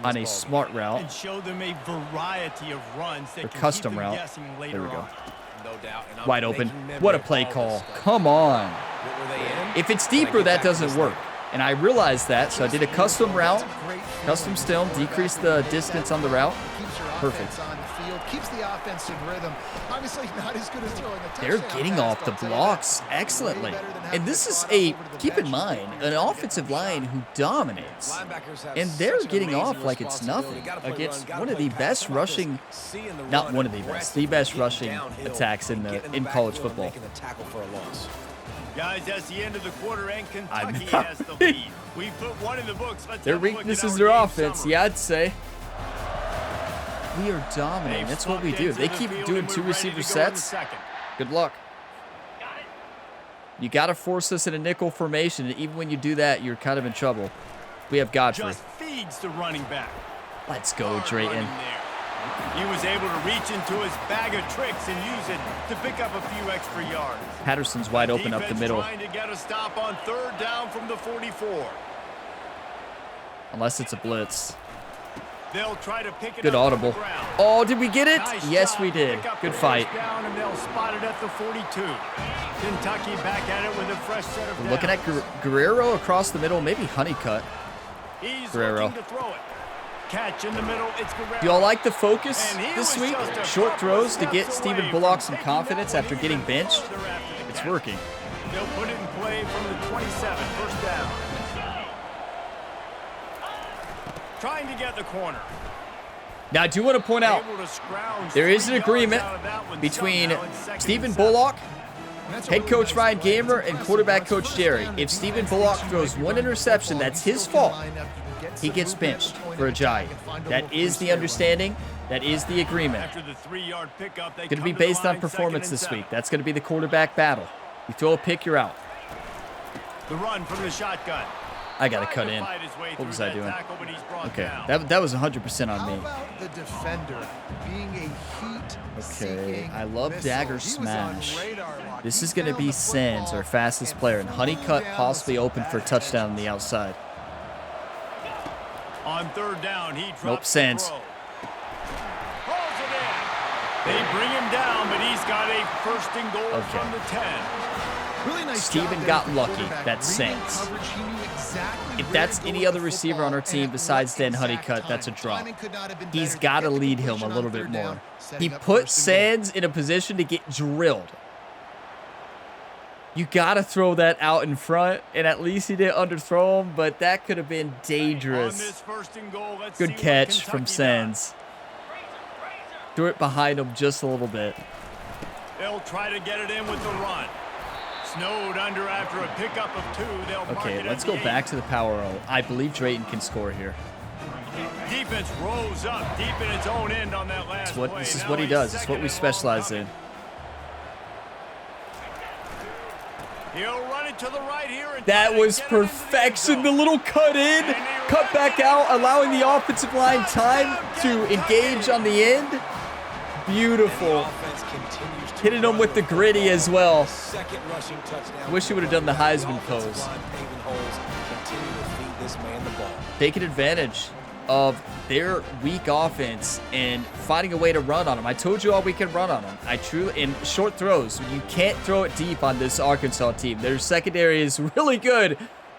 [SPEAKER 1] on a smart route.
[SPEAKER 2] And show them a variety of runs that
[SPEAKER 1] Or
[SPEAKER 2] can
[SPEAKER 1] custom
[SPEAKER 2] keep them
[SPEAKER 1] route.
[SPEAKER 2] guessing
[SPEAKER 1] There
[SPEAKER 2] later
[SPEAKER 1] we go.
[SPEAKER 2] on.
[SPEAKER 4] No doubt. And I'm
[SPEAKER 1] Wide open.
[SPEAKER 4] making them
[SPEAKER 1] What a
[SPEAKER 4] their
[SPEAKER 1] play
[SPEAKER 4] call
[SPEAKER 1] call.
[SPEAKER 4] this time.
[SPEAKER 1] Come on.
[SPEAKER 4] What were they in?
[SPEAKER 1] If it's
[SPEAKER 4] Can I
[SPEAKER 1] deeper,
[SPEAKER 4] get
[SPEAKER 1] that
[SPEAKER 4] back to
[SPEAKER 1] doesn't
[SPEAKER 4] this
[SPEAKER 1] work.
[SPEAKER 4] thing?
[SPEAKER 1] And I realized that, so I did a custom route, custom stem, decrease the distance on the route.
[SPEAKER 3] keeps your
[SPEAKER 1] Perfect.
[SPEAKER 3] offense on the field, keeps the offense in rhythm. Obviously, not as good as throwing a touchdown.
[SPEAKER 1] They're getting
[SPEAKER 3] pass,
[SPEAKER 1] off the
[SPEAKER 3] but I'll tell you
[SPEAKER 1] blocks
[SPEAKER 3] that.
[SPEAKER 1] excellently.
[SPEAKER 3] Way better than having
[SPEAKER 1] And this
[SPEAKER 3] to
[SPEAKER 1] is
[SPEAKER 3] trot
[SPEAKER 1] a,
[SPEAKER 3] over to the
[SPEAKER 1] keep in
[SPEAKER 3] bench.
[SPEAKER 1] mind, an offensive line who dominates.
[SPEAKER 4] Linebackers have
[SPEAKER 1] And they're
[SPEAKER 4] such an
[SPEAKER 1] getting
[SPEAKER 4] amazing
[SPEAKER 1] off like it's
[SPEAKER 4] responsibility.
[SPEAKER 1] nothing
[SPEAKER 4] Gotta play
[SPEAKER 1] against
[SPEAKER 4] run, gotta
[SPEAKER 1] one of
[SPEAKER 4] play
[SPEAKER 1] the
[SPEAKER 4] pass.
[SPEAKER 1] best
[SPEAKER 4] How about this?
[SPEAKER 1] rushing,
[SPEAKER 4] Seeing the
[SPEAKER 1] not
[SPEAKER 4] run
[SPEAKER 1] one of the best, the
[SPEAKER 4] aggressively,
[SPEAKER 1] best
[SPEAKER 4] getting
[SPEAKER 1] rushing
[SPEAKER 4] downhill,
[SPEAKER 1] attacks in
[SPEAKER 4] getting
[SPEAKER 1] in
[SPEAKER 4] the
[SPEAKER 1] college
[SPEAKER 4] backfield and
[SPEAKER 1] football.
[SPEAKER 4] making the tackle for a loss.
[SPEAKER 2] Guys, that's the end of the quarter, and
[SPEAKER 1] I'm
[SPEAKER 2] Kentucky
[SPEAKER 1] not-
[SPEAKER 2] has the lead. We put one in the books. Let's
[SPEAKER 1] Their
[SPEAKER 2] have a look at
[SPEAKER 1] weakness
[SPEAKER 2] our
[SPEAKER 1] is their
[SPEAKER 2] game
[SPEAKER 1] offense,
[SPEAKER 2] summary.
[SPEAKER 1] yeah, I'd say. We are dominating.
[SPEAKER 2] They've
[SPEAKER 1] That's what we
[SPEAKER 2] snuck
[SPEAKER 1] do.
[SPEAKER 2] into
[SPEAKER 1] They
[SPEAKER 2] the
[SPEAKER 1] keep
[SPEAKER 2] field,
[SPEAKER 1] doing
[SPEAKER 2] and we're
[SPEAKER 1] two
[SPEAKER 2] ready to
[SPEAKER 1] receiver
[SPEAKER 2] go in the
[SPEAKER 1] sets.
[SPEAKER 2] second.
[SPEAKER 1] Good luck. You got to force us in a nickel formation, and even when you do that, you're kind of in trouble. We have Godfrey.
[SPEAKER 2] Just feeds the running back.
[SPEAKER 1] Let's go,
[SPEAKER 2] Hard
[SPEAKER 1] Drayton.
[SPEAKER 2] running there. He was able to reach into his bag of tricks and use it to pick up a few extra yards.
[SPEAKER 1] Patterson's wide open up the
[SPEAKER 2] Defense
[SPEAKER 1] middle.
[SPEAKER 2] trying to get a stop on third down from the 44.
[SPEAKER 1] Unless it's a blitz.
[SPEAKER 2] They'll try to pick it
[SPEAKER 1] Good
[SPEAKER 2] up on
[SPEAKER 1] audible.
[SPEAKER 2] the ground.
[SPEAKER 1] Oh, did we get it?
[SPEAKER 2] Nice
[SPEAKER 1] Yes,
[SPEAKER 2] job
[SPEAKER 1] we
[SPEAKER 2] to
[SPEAKER 1] did.
[SPEAKER 2] pick up
[SPEAKER 1] Good
[SPEAKER 2] the
[SPEAKER 1] fight.
[SPEAKER 2] first down, and they'll spot it at the 42. Kentucky back at it with a fresh set of
[SPEAKER 1] We're looking at
[SPEAKER 2] downs.
[SPEAKER 1] Guerrero across the middle, maybe Honeycutt.
[SPEAKER 2] He's
[SPEAKER 1] Guerrero.
[SPEAKER 2] looking to throw it. Catch in the middle. It's Guerrero.
[SPEAKER 1] Do y'all like the focus
[SPEAKER 2] And he
[SPEAKER 1] this
[SPEAKER 2] was
[SPEAKER 1] week?
[SPEAKER 2] just a
[SPEAKER 1] Short
[SPEAKER 2] couple
[SPEAKER 1] throws to
[SPEAKER 2] steps
[SPEAKER 1] get
[SPEAKER 2] away
[SPEAKER 1] Stephen
[SPEAKER 2] from
[SPEAKER 1] Bullock some
[SPEAKER 2] taking
[SPEAKER 1] confidence
[SPEAKER 2] that
[SPEAKER 1] after
[SPEAKER 2] one
[SPEAKER 1] getting
[SPEAKER 2] even
[SPEAKER 1] benched.
[SPEAKER 2] further after the
[SPEAKER 1] It's
[SPEAKER 2] catch.
[SPEAKER 1] working.
[SPEAKER 2] They'll put it in play from the 27. First down. Trying to get the corner.
[SPEAKER 1] Now, I do want to point out,
[SPEAKER 2] Able to scrounge
[SPEAKER 1] there is
[SPEAKER 2] 3
[SPEAKER 1] an
[SPEAKER 2] yards
[SPEAKER 1] agreement
[SPEAKER 2] out of that one
[SPEAKER 1] between
[SPEAKER 2] somehow in second
[SPEAKER 1] Stephen
[SPEAKER 2] and 7.
[SPEAKER 1] Bullock,
[SPEAKER 3] That's a
[SPEAKER 1] head
[SPEAKER 3] really
[SPEAKER 1] coach
[SPEAKER 3] nice
[SPEAKER 1] Ryan
[SPEAKER 3] play. It's
[SPEAKER 1] Gamer, and
[SPEAKER 3] impressive.
[SPEAKER 1] quarterback
[SPEAKER 3] That's the
[SPEAKER 1] coach
[SPEAKER 3] first
[SPEAKER 1] Jerry.
[SPEAKER 3] time
[SPEAKER 1] If
[SPEAKER 3] the
[SPEAKER 1] Stephen
[SPEAKER 3] defense
[SPEAKER 1] Bullock
[SPEAKER 3] thinks you
[SPEAKER 1] throws
[SPEAKER 3] might be
[SPEAKER 1] one
[SPEAKER 3] running the
[SPEAKER 1] interception,
[SPEAKER 3] football,
[SPEAKER 1] that's
[SPEAKER 3] you
[SPEAKER 1] his
[SPEAKER 3] still can
[SPEAKER 1] fault.
[SPEAKER 3] line up, you can get
[SPEAKER 1] He
[SPEAKER 3] some
[SPEAKER 1] gets
[SPEAKER 3] movement
[SPEAKER 1] benched
[SPEAKER 3] at the point
[SPEAKER 1] for a
[SPEAKER 3] of attack
[SPEAKER 1] jive.
[SPEAKER 3] and find a
[SPEAKER 1] That
[SPEAKER 3] little
[SPEAKER 1] is the
[SPEAKER 3] free run.
[SPEAKER 1] understanding. That is the agreement.
[SPEAKER 2] After the 3-yard pickup, they
[SPEAKER 1] Going to
[SPEAKER 2] come
[SPEAKER 1] be
[SPEAKER 2] the
[SPEAKER 1] based on
[SPEAKER 2] line,
[SPEAKER 1] performance
[SPEAKER 2] second
[SPEAKER 1] this
[SPEAKER 2] and 7.
[SPEAKER 1] week. That's going to be the quarterback battle. You throw a pick, you're out.
[SPEAKER 2] The run from the shotgun.
[SPEAKER 1] I got to cut
[SPEAKER 2] Trying to
[SPEAKER 1] in.
[SPEAKER 2] fight his way
[SPEAKER 1] What
[SPEAKER 2] through
[SPEAKER 1] was I
[SPEAKER 2] that
[SPEAKER 1] doing?
[SPEAKER 2] tackle, but he's brought
[SPEAKER 1] Okay,
[SPEAKER 2] down.
[SPEAKER 1] that was 100% on
[SPEAKER 3] How
[SPEAKER 1] me.
[SPEAKER 3] about the defender being a heat-seeking
[SPEAKER 1] I love
[SPEAKER 3] missile?
[SPEAKER 1] dagger
[SPEAKER 3] He was on
[SPEAKER 1] smash.
[SPEAKER 3] radar lock.
[SPEAKER 1] This
[SPEAKER 3] He
[SPEAKER 1] is going to
[SPEAKER 3] found
[SPEAKER 1] be
[SPEAKER 3] the
[SPEAKER 1] Sands,
[SPEAKER 3] football
[SPEAKER 1] our fastest
[SPEAKER 3] and
[SPEAKER 1] player, and
[SPEAKER 3] flew
[SPEAKER 1] Honeycutt
[SPEAKER 3] down
[SPEAKER 1] possibly
[SPEAKER 3] with
[SPEAKER 1] open
[SPEAKER 3] some
[SPEAKER 1] for a
[SPEAKER 3] bad
[SPEAKER 1] touchdown on
[SPEAKER 3] edges.
[SPEAKER 1] the outside.
[SPEAKER 2] On third down, he drops
[SPEAKER 1] Nope,
[SPEAKER 2] the
[SPEAKER 1] Sands.
[SPEAKER 2] throw. Hauls it in. They bring him down, but he's got a first and goal
[SPEAKER 1] Okay.
[SPEAKER 2] from the 10.
[SPEAKER 3] Really nice
[SPEAKER 1] Steven
[SPEAKER 3] job there
[SPEAKER 1] got
[SPEAKER 3] as the
[SPEAKER 1] lucky.
[SPEAKER 3] quarterback.
[SPEAKER 1] That's
[SPEAKER 3] Reading
[SPEAKER 1] Sands.
[SPEAKER 3] coverage, he knew exactly
[SPEAKER 1] If
[SPEAKER 3] where
[SPEAKER 1] that's
[SPEAKER 3] to go
[SPEAKER 1] any
[SPEAKER 3] with
[SPEAKER 1] other
[SPEAKER 3] the
[SPEAKER 1] receiver on our
[SPEAKER 3] football
[SPEAKER 1] team
[SPEAKER 3] and at
[SPEAKER 1] besides
[SPEAKER 3] what
[SPEAKER 1] Dan
[SPEAKER 3] exact
[SPEAKER 1] Honeycutt, that's a
[SPEAKER 3] time.
[SPEAKER 1] drop.
[SPEAKER 3] Timing could not have been
[SPEAKER 1] He's
[SPEAKER 3] better to
[SPEAKER 1] got to
[SPEAKER 3] get the
[SPEAKER 1] lead him a
[SPEAKER 3] completion
[SPEAKER 1] little
[SPEAKER 3] on
[SPEAKER 1] bit
[SPEAKER 3] third
[SPEAKER 1] more.
[SPEAKER 3] down,
[SPEAKER 1] He
[SPEAKER 3] setting up
[SPEAKER 1] put
[SPEAKER 3] first and goal.
[SPEAKER 1] Sands in a position to get drilled. You got to throw that out in front, and at least he didn't underthrow him, but that could have been
[SPEAKER 2] On
[SPEAKER 1] dangerous.
[SPEAKER 2] this first and goal, let's
[SPEAKER 1] Good
[SPEAKER 2] see what
[SPEAKER 1] catch from
[SPEAKER 2] Kentucky
[SPEAKER 1] Sands. Threw it behind him just a little bit.
[SPEAKER 2] does. They'll try to get it in with the run. Snowed under after a pickup of 2. They'll mark
[SPEAKER 1] Okay,
[SPEAKER 2] it
[SPEAKER 1] let's
[SPEAKER 2] at
[SPEAKER 1] go
[SPEAKER 2] the 8.
[SPEAKER 1] back to the power roll. I believe Drayton can score here.
[SPEAKER 2] Defense rose up deep in its own end on that last play.
[SPEAKER 1] This is
[SPEAKER 2] Now
[SPEAKER 1] what he
[SPEAKER 2] a
[SPEAKER 1] does. It's
[SPEAKER 2] second
[SPEAKER 1] what we
[SPEAKER 2] and long
[SPEAKER 1] specialize
[SPEAKER 2] coming.
[SPEAKER 1] in.
[SPEAKER 2] He'll run it to the right here. And
[SPEAKER 1] That
[SPEAKER 2] try to
[SPEAKER 1] was
[SPEAKER 2] get it into the end
[SPEAKER 1] perfection.
[SPEAKER 2] zone.
[SPEAKER 1] The little cut in, cut back out, allowing the offensive line time to engage on the end. Beautiful.
[SPEAKER 4] Offense continues to
[SPEAKER 1] Hitting him
[SPEAKER 4] run
[SPEAKER 1] with the gritty as well.
[SPEAKER 4] Second rushing touchdown.
[SPEAKER 1] Wish he would have done the Heisman
[SPEAKER 4] offensive
[SPEAKER 1] pose.
[SPEAKER 4] line paving holes. Continue to feed this man the ball.
[SPEAKER 1] Taking advantage of their weak offense and finding a way to run on them. I told you all we can run on them. I truly, in short throws, you can't throw it deep on this Arkansas team. Their secondary is really good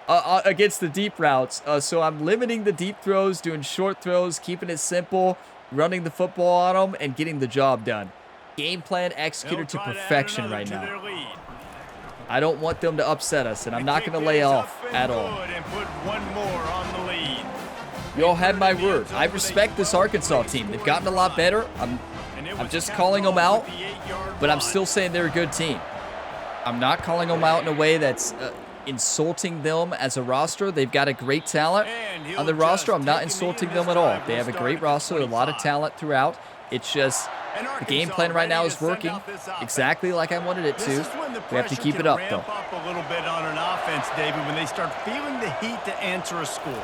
[SPEAKER 1] against the deep routes. So I'm limiting the deep throws, doing short throws, keeping it simple, running the football on them, and getting the job done. Game plan executed to
[SPEAKER 2] They'll try add
[SPEAKER 1] perfection
[SPEAKER 2] another
[SPEAKER 1] right
[SPEAKER 2] to
[SPEAKER 1] now.
[SPEAKER 2] their lead.
[SPEAKER 1] I don't want them to upset us, and I'm
[SPEAKER 2] The
[SPEAKER 1] not
[SPEAKER 2] kick
[SPEAKER 1] going to lay
[SPEAKER 2] is
[SPEAKER 1] off
[SPEAKER 2] up and
[SPEAKER 1] at all.
[SPEAKER 2] good and put one more on the lead.
[SPEAKER 1] You all had my word. I respect this Arkansas team. They've gotten a lot better. I'm just calling them out, but I'm still saying they're a good team. I'm not calling them out in a way that's insulting them as a roster. They've got a great talent on the roster. I'm not insulting them at all. They have a great roster, a lot of talent throughout. It's just the game plan right now is working exactly like I wanted it to. We have to keep it up, though.
[SPEAKER 2] A little bit on an offense, David, when they start feeling the heat to answer a score.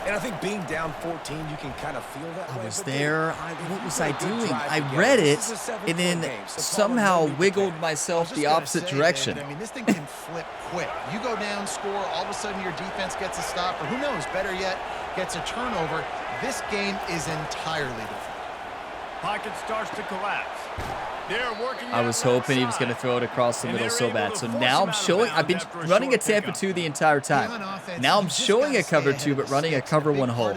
[SPEAKER 4] And I think being down 14, you can kind of feel that.
[SPEAKER 1] I was there. What was I doing? I read it and then somehow wiggled myself the opposite direction.
[SPEAKER 3] I mean, this thing can flip quick. You go down, score, all of a sudden your defense gets a stop, or who knows, better yet, gets a turnover. This game is entirely different.
[SPEAKER 2] Pocket starts to collapse.
[SPEAKER 1] I was hoping he was going to throw it across the middle so bad. So now I'm showing, I've been running a Tampa 2 the entire time. Now I'm showing a cover 2, but running a cover 1 hole.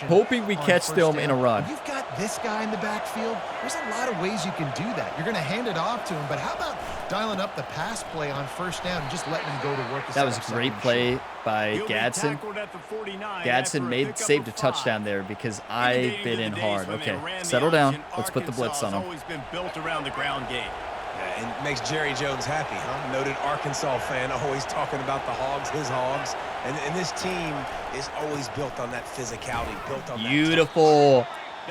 [SPEAKER 1] Hoping we catch them in a run.
[SPEAKER 3] You've got this guy in the backfield. There's a lot of ways you can do that. You're going to hand it off to him, but how about dialing up the pass play on first down and just letting him go to work?
[SPEAKER 1] That was a great play by Gadsden. Gadsden saved a touchdown there because I bit in hard. Okay, settle down. Let's put the blitz on him.
[SPEAKER 4] Yeah, and makes Jerry Jones happy, huh? Noted Arkansas fan, always talking about the Hogs, his Hogs. And this team is always built on that physicality, built on
[SPEAKER 1] beautiful.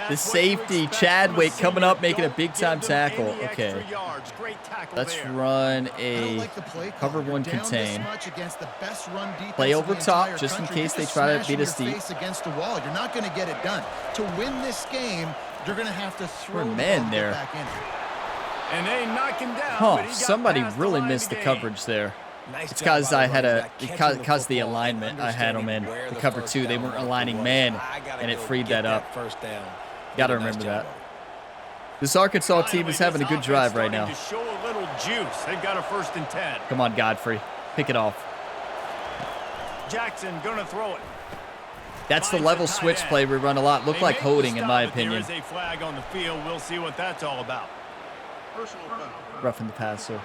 [SPEAKER 1] The safety, Chadwick, coming up, making a big-time tackle. Okay. Let's run a cover 1 contain. Play over top, just in case they try to beat us deep.
[SPEAKER 3] You're not going to get it done. To win this game, you're going to have to throw
[SPEAKER 1] man there.
[SPEAKER 3] back in.
[SPEAKER 2] And they knock him down.
[SPEAKER 1] Huh, somebody really missed the coverage there. It's because I had because the alignment I had them in the cover 2. They weren't aligning man, and it freed that up. Got to remember that. This Arkansas team is having a good drive right now. Come on, Godfrey, pick it off.
[SPEAKER 2] Jackson gonna throw it.
[SPEAKER 1] That's the level switch play we run a lot. Looked like holding, in my opinion.
[SPEAKER 2] There is a flag on the field. We'll see what that's all about.
[SPEAKER 1] Roughing the passer.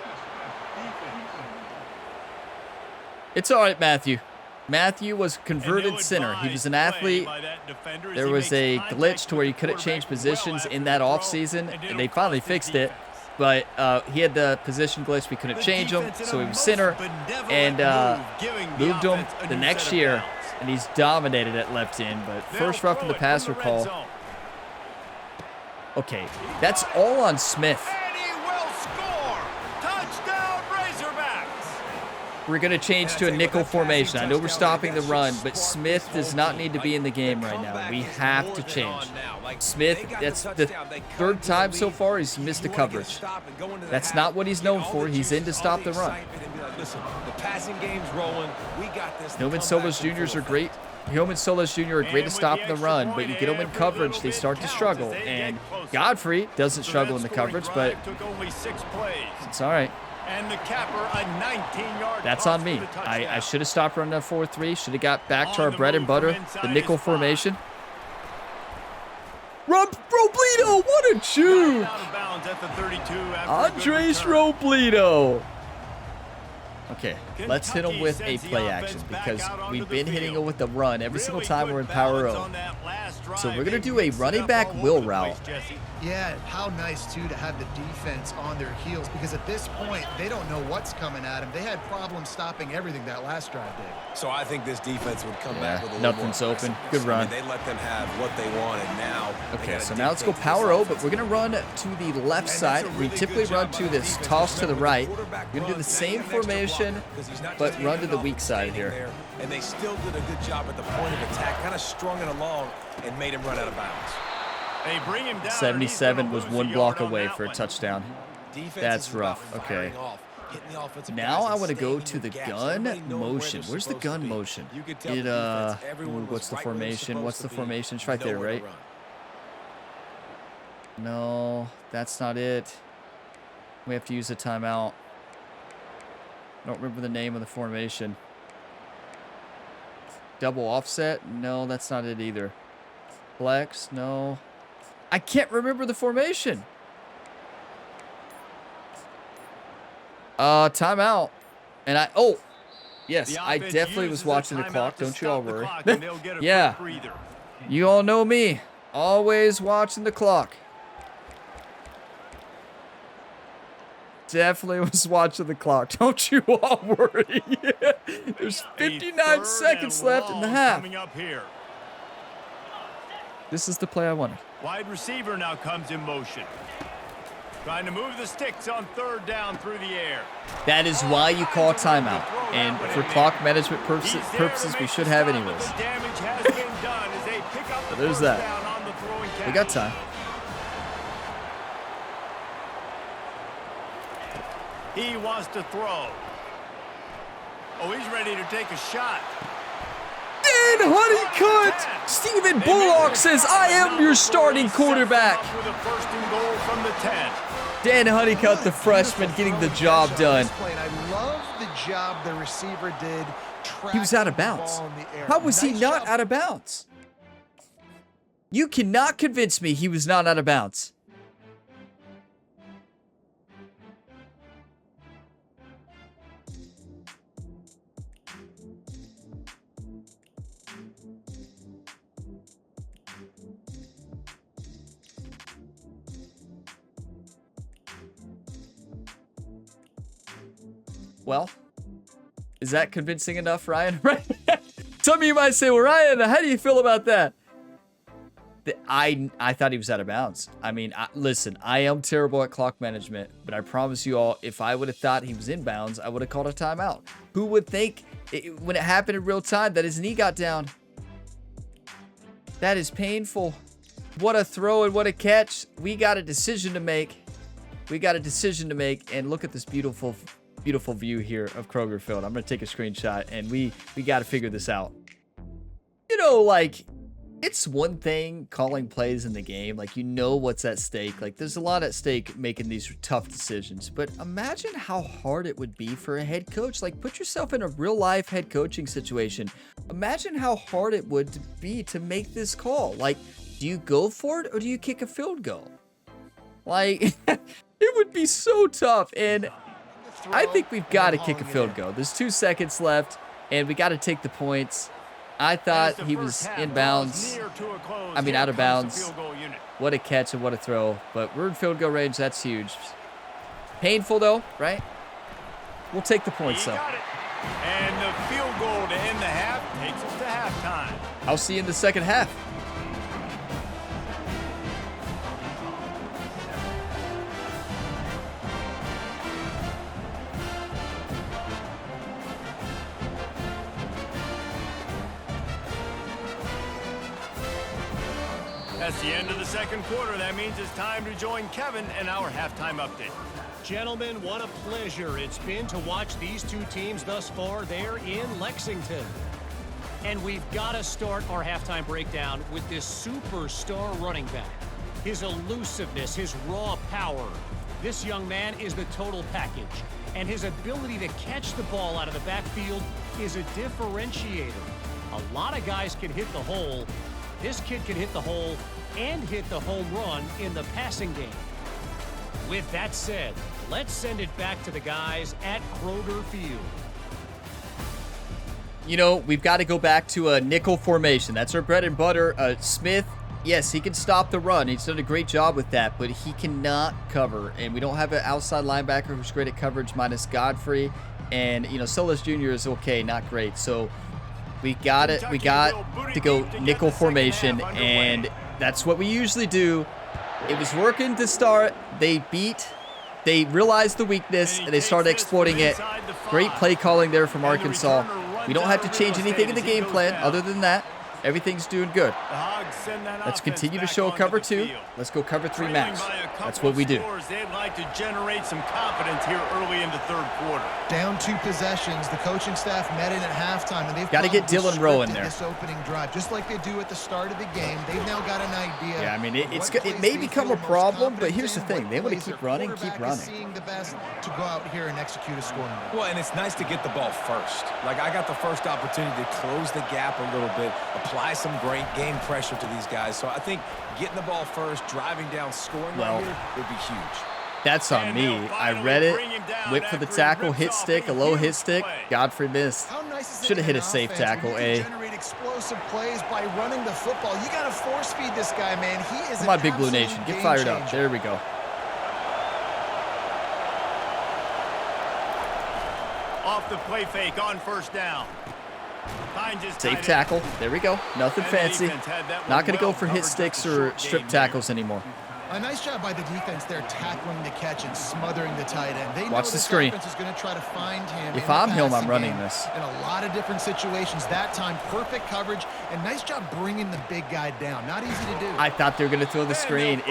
[SPEAKER 1] It's all right, Matthew. Matthew was converted center. He was an athlete. There was a glitch to where you couldn't change positions in that offseason, and they finally fixed it. But he had the position glitch. We couldn't change him, so he was center and moved him the next year, and he's dominated at left end. But first roughing the passer call. Okay, that's all on Smith. We're going to change to a nickel formation. I know we're stopping the run, but Smith does not need to be in the game right now. We have to change. Smith, that's the 3rd time so far he's missed a coverage. That's not what he's known for. He's in to stop the run. Hillman Solis Jr.'s are great. Hillman Solis Jr. are great to stop the run, but you get them in coverage, they start to struggle. And Godfrey doesn't struggle in the coverage, but it's all right.
[SPEAKER 2] And the capper, a 19-yard.
[SPEAKER 1] That's on me. I should have stopped running a 4-3. Should have got back to our bread and butter, the nickel formation. Robledo, what a juke! Andres Robledo. Okay, let's hit him with a play action because we've been hitting him with the run every single time we're in power O. So we're going to do a running back wheel route.
[SPEAKER 3] Yeah, how nice, too, to have the defense on their heels because at this point, they don't know what's coming at them. They had problems stopping everything that last drive did.
[SPEAKER 4] So I think this defense would come back with a little
[SPEAKER 1] nothing's open. Good run.
[SPEAKER 4] I mean, they let them have what they wanted now.
[SPEAKER 1] Okay, so now let's go power O, but we're going to run to the left side. We typically run to this toss to the right. We're going to do the same formation, but run to the weak side here.
[SPEAKER 4] And they still did a good job at the point of attack, kind of strung it along and made him run out of bounds.
[SPEAKER 2] They bring him down.
[SPEAKER 1] 77 was 1 block away for a touchdown. That's rough. Okay. Now I want to go to the gun motion. Where's the gun motion? What's the formation? What's the formation? It's right there, right? No, that's not it. We have to use a timeout. I don't remember the name of the formation. Double offset? No, that's not it either. Flex? No. I can't remember the formation. Timeout. And Yes,
[SPEAKER 2] The
[SPEAKER 1] I
[SPEAKER 2] offense
[SPEAKER 1] definitely was
[SPEAKER 2] uses a
[SPEAKER 1] watching the
[SPEAKER 2] timeout
[SPEAKER 1] clock.
[SPEAKER 2] to
[SPEAKER 1] Don't you all
[SPEAKER 2] stop the
[SPEAKER 1] worry.
[SPEAKER 2] clock, and they'll get a
[SPEAKER 1] Yeah.
[SPEAKER 2] quick breather.
[SPEAKER 1] You all know me. Always watching the clock. Definitely was watching the clock. Don't you all worry. There's 59 seconds left in the half.
[SPEAKER 2] Coming up here.
[SPEAKER 1] This is the play I wanted.
[SPEAKER 2] Wide receiver now comes in motion. Trying to move the sticks on third down through the air.
[SPEAKER 1] That is why you call timeout. And for clock management purposes, we should have anyways.
[SPEAKER 2] The damage has been done as they pick up the
[SPEAKER 1] There's
[SPEAKER 2] first
[SPEAKER 1] that.
[SPEAKER 2] down on the throwing
[SPEAKER 1] We got
[SPEAKER 2] catch.
[SPEAKER 1] time.
[SPEAKER 2] He wants to throw. Oh, he's ready to take a shot.
[SPEAKER 1] And Honeycutt! Stephen Bullock says, I am your starting quarterback.
[SPEAKER 2] With a first and goal from the 10.
[SPEAKER 1] Dan Honeycutt, the freshman, getting the job done.
[SPEAKER 3] And I love the job the receiver did.
[SPEAKER 1] He was out of
[SPEAKER 3] tracking the
[SPEAKER 1] bounds.
[SPEAKER 3] ball in the air.
[SPEAKER 1] How was he
[SPEAKER 3] Nice
[SPEAKER 1] not
[SPEAKER 3] job.
[SPEAKER 1] out of bounds? You cannot convince me he was not out of bounds. Well, is that convincing enough, Ryan? Right? Some of you might say, well, Ryan, how do you feel about that? I thought he was out of bounds. I mean, listen, I am terrible at clock management, but I promise you all, if I would have thought he was in bounds, I would have called a timeout. Who would think when it happened in real time that his knee got down? That is painful. What a throw and what a catch. We got a decision to make. We got a decision to make, and look at this beautiful view here of Kroger Field. I'm going to take a screenshot, and we got to figure this out. You know, like, it's one thing calling plays in the game. Like, you know what's at stake. Like, there's a lot at stake making these tough decisions. But imagine how hard it would be for a head coach. Like, put yourself in a real-life head coaching situation. Imagine how hard it would be to make this call. Like, do you go for it or do you kick a field goal? Like, it would be so tough. And I think we've got to kick a field goal. There's 2 seconds left, and we got to take the points. I thought he was in bounds. I mean, out of bounds. What a catch and what a throw. But we're in field goal range. That's huge. Painful, though, right? We'll take the points, though.
[SPEAKER 2] And the field goal to end the half takes us to halftime.
[SPEAKER 1] I'll see you in the second half.
[SPEAKER 2] That's the end of the second quarter. That means it's time to join Kevin and our halftime update.
[SPEAKER 5] Gentlemen, what a pleasure it's been to watch these two teams thus far there in Lexington. And we've got to start our halftime breakdown with this superstar running back. His elusiveness, his raw power. This young man is the total package. And his ability to catch the ball out of the backfield is a differentiator. A lot of guys can hit the hole. This kid can hit the hole and hit the home run in the passing game. With that said, let's send it back to the guys at Kroger Field.
[SPEAKER 1] You know, we've got to go back to a nickel formation. That's our bread and butter. Smith, yes, he can stop the run. He's done a great job with that, but he cannot cover. And we don't have an outside linebacker who's great at coverage minus Godfrey. And, you know, Solis Jr. is okay, not great. So we got to go nickel formation, and that's what we usually do. It was working to start. They realized the weakness, and they started exploiting it. Great play calling there from Arkansas. We don't have to change anything in the game plan other than that. Everything's doing good. Let's continue to show cover 2. Let's go cover 3 max. That's what we do.
[SPEAKER 2] They'd like to generate some confidence here early in the third quarter.
[SPEAKER 3] Down 2 possessions. The coaching staff met in at halftime, and they've
[SPEAKER 1] got to get Dylan Rowe in there.
[SPEAKER 3] This opening drive, just like they do at the start of the game. They've now got an idea.
[SPEAKER 1] Yeah, I mean, it may become a problem, but here's the thing: they want to keep running, keep running.
[SPEAKER 3] Seeing the best to go out here and execute a scoring.
[SPEAKER 4] Well, and it's nice to get the ball first. Like, I got the first opportunity to close the gap a little bit, apply some great game pressure to these guys. So I think getting the ball first, driving down, scoring right here would be huge.
[SPEAKER 1] That's on me. I read it, went for the tackle, hit stick, a low hit stick. Godfrey missed. Should have hit a safe tackle,
[SPEAKER 3] generate explosive plays by running the football. You got to force feed this guy, man. He is
[SPEAKER 1] Come on, Big Blue Nation. Get fired up. There we go.
[SPEAKER 2] Off the play fake on first down.
[SPEAKER 1] Safe tackle. There we go. Nothing fancy. Not going to go for hit sticks or strip tackles anymore.
[SPEAKER 3] A nice job by the defense there, tackling the catch and smothering the tight end. They
[SPEAKER 1] Watch
[SPEAKER 3] know
[SPEAKER 1] the screen.
[SPEAKER 3] Offense is going to try to find him.
[SPEAKER 1] If I'm him, I'm running this.
[SPEAKER 3] In a lot of different situations. That time, perfect coverage and nice job bringing the big guy down. Not easy to do.
[SPEAKER 1] I thought they were going to throw the screen.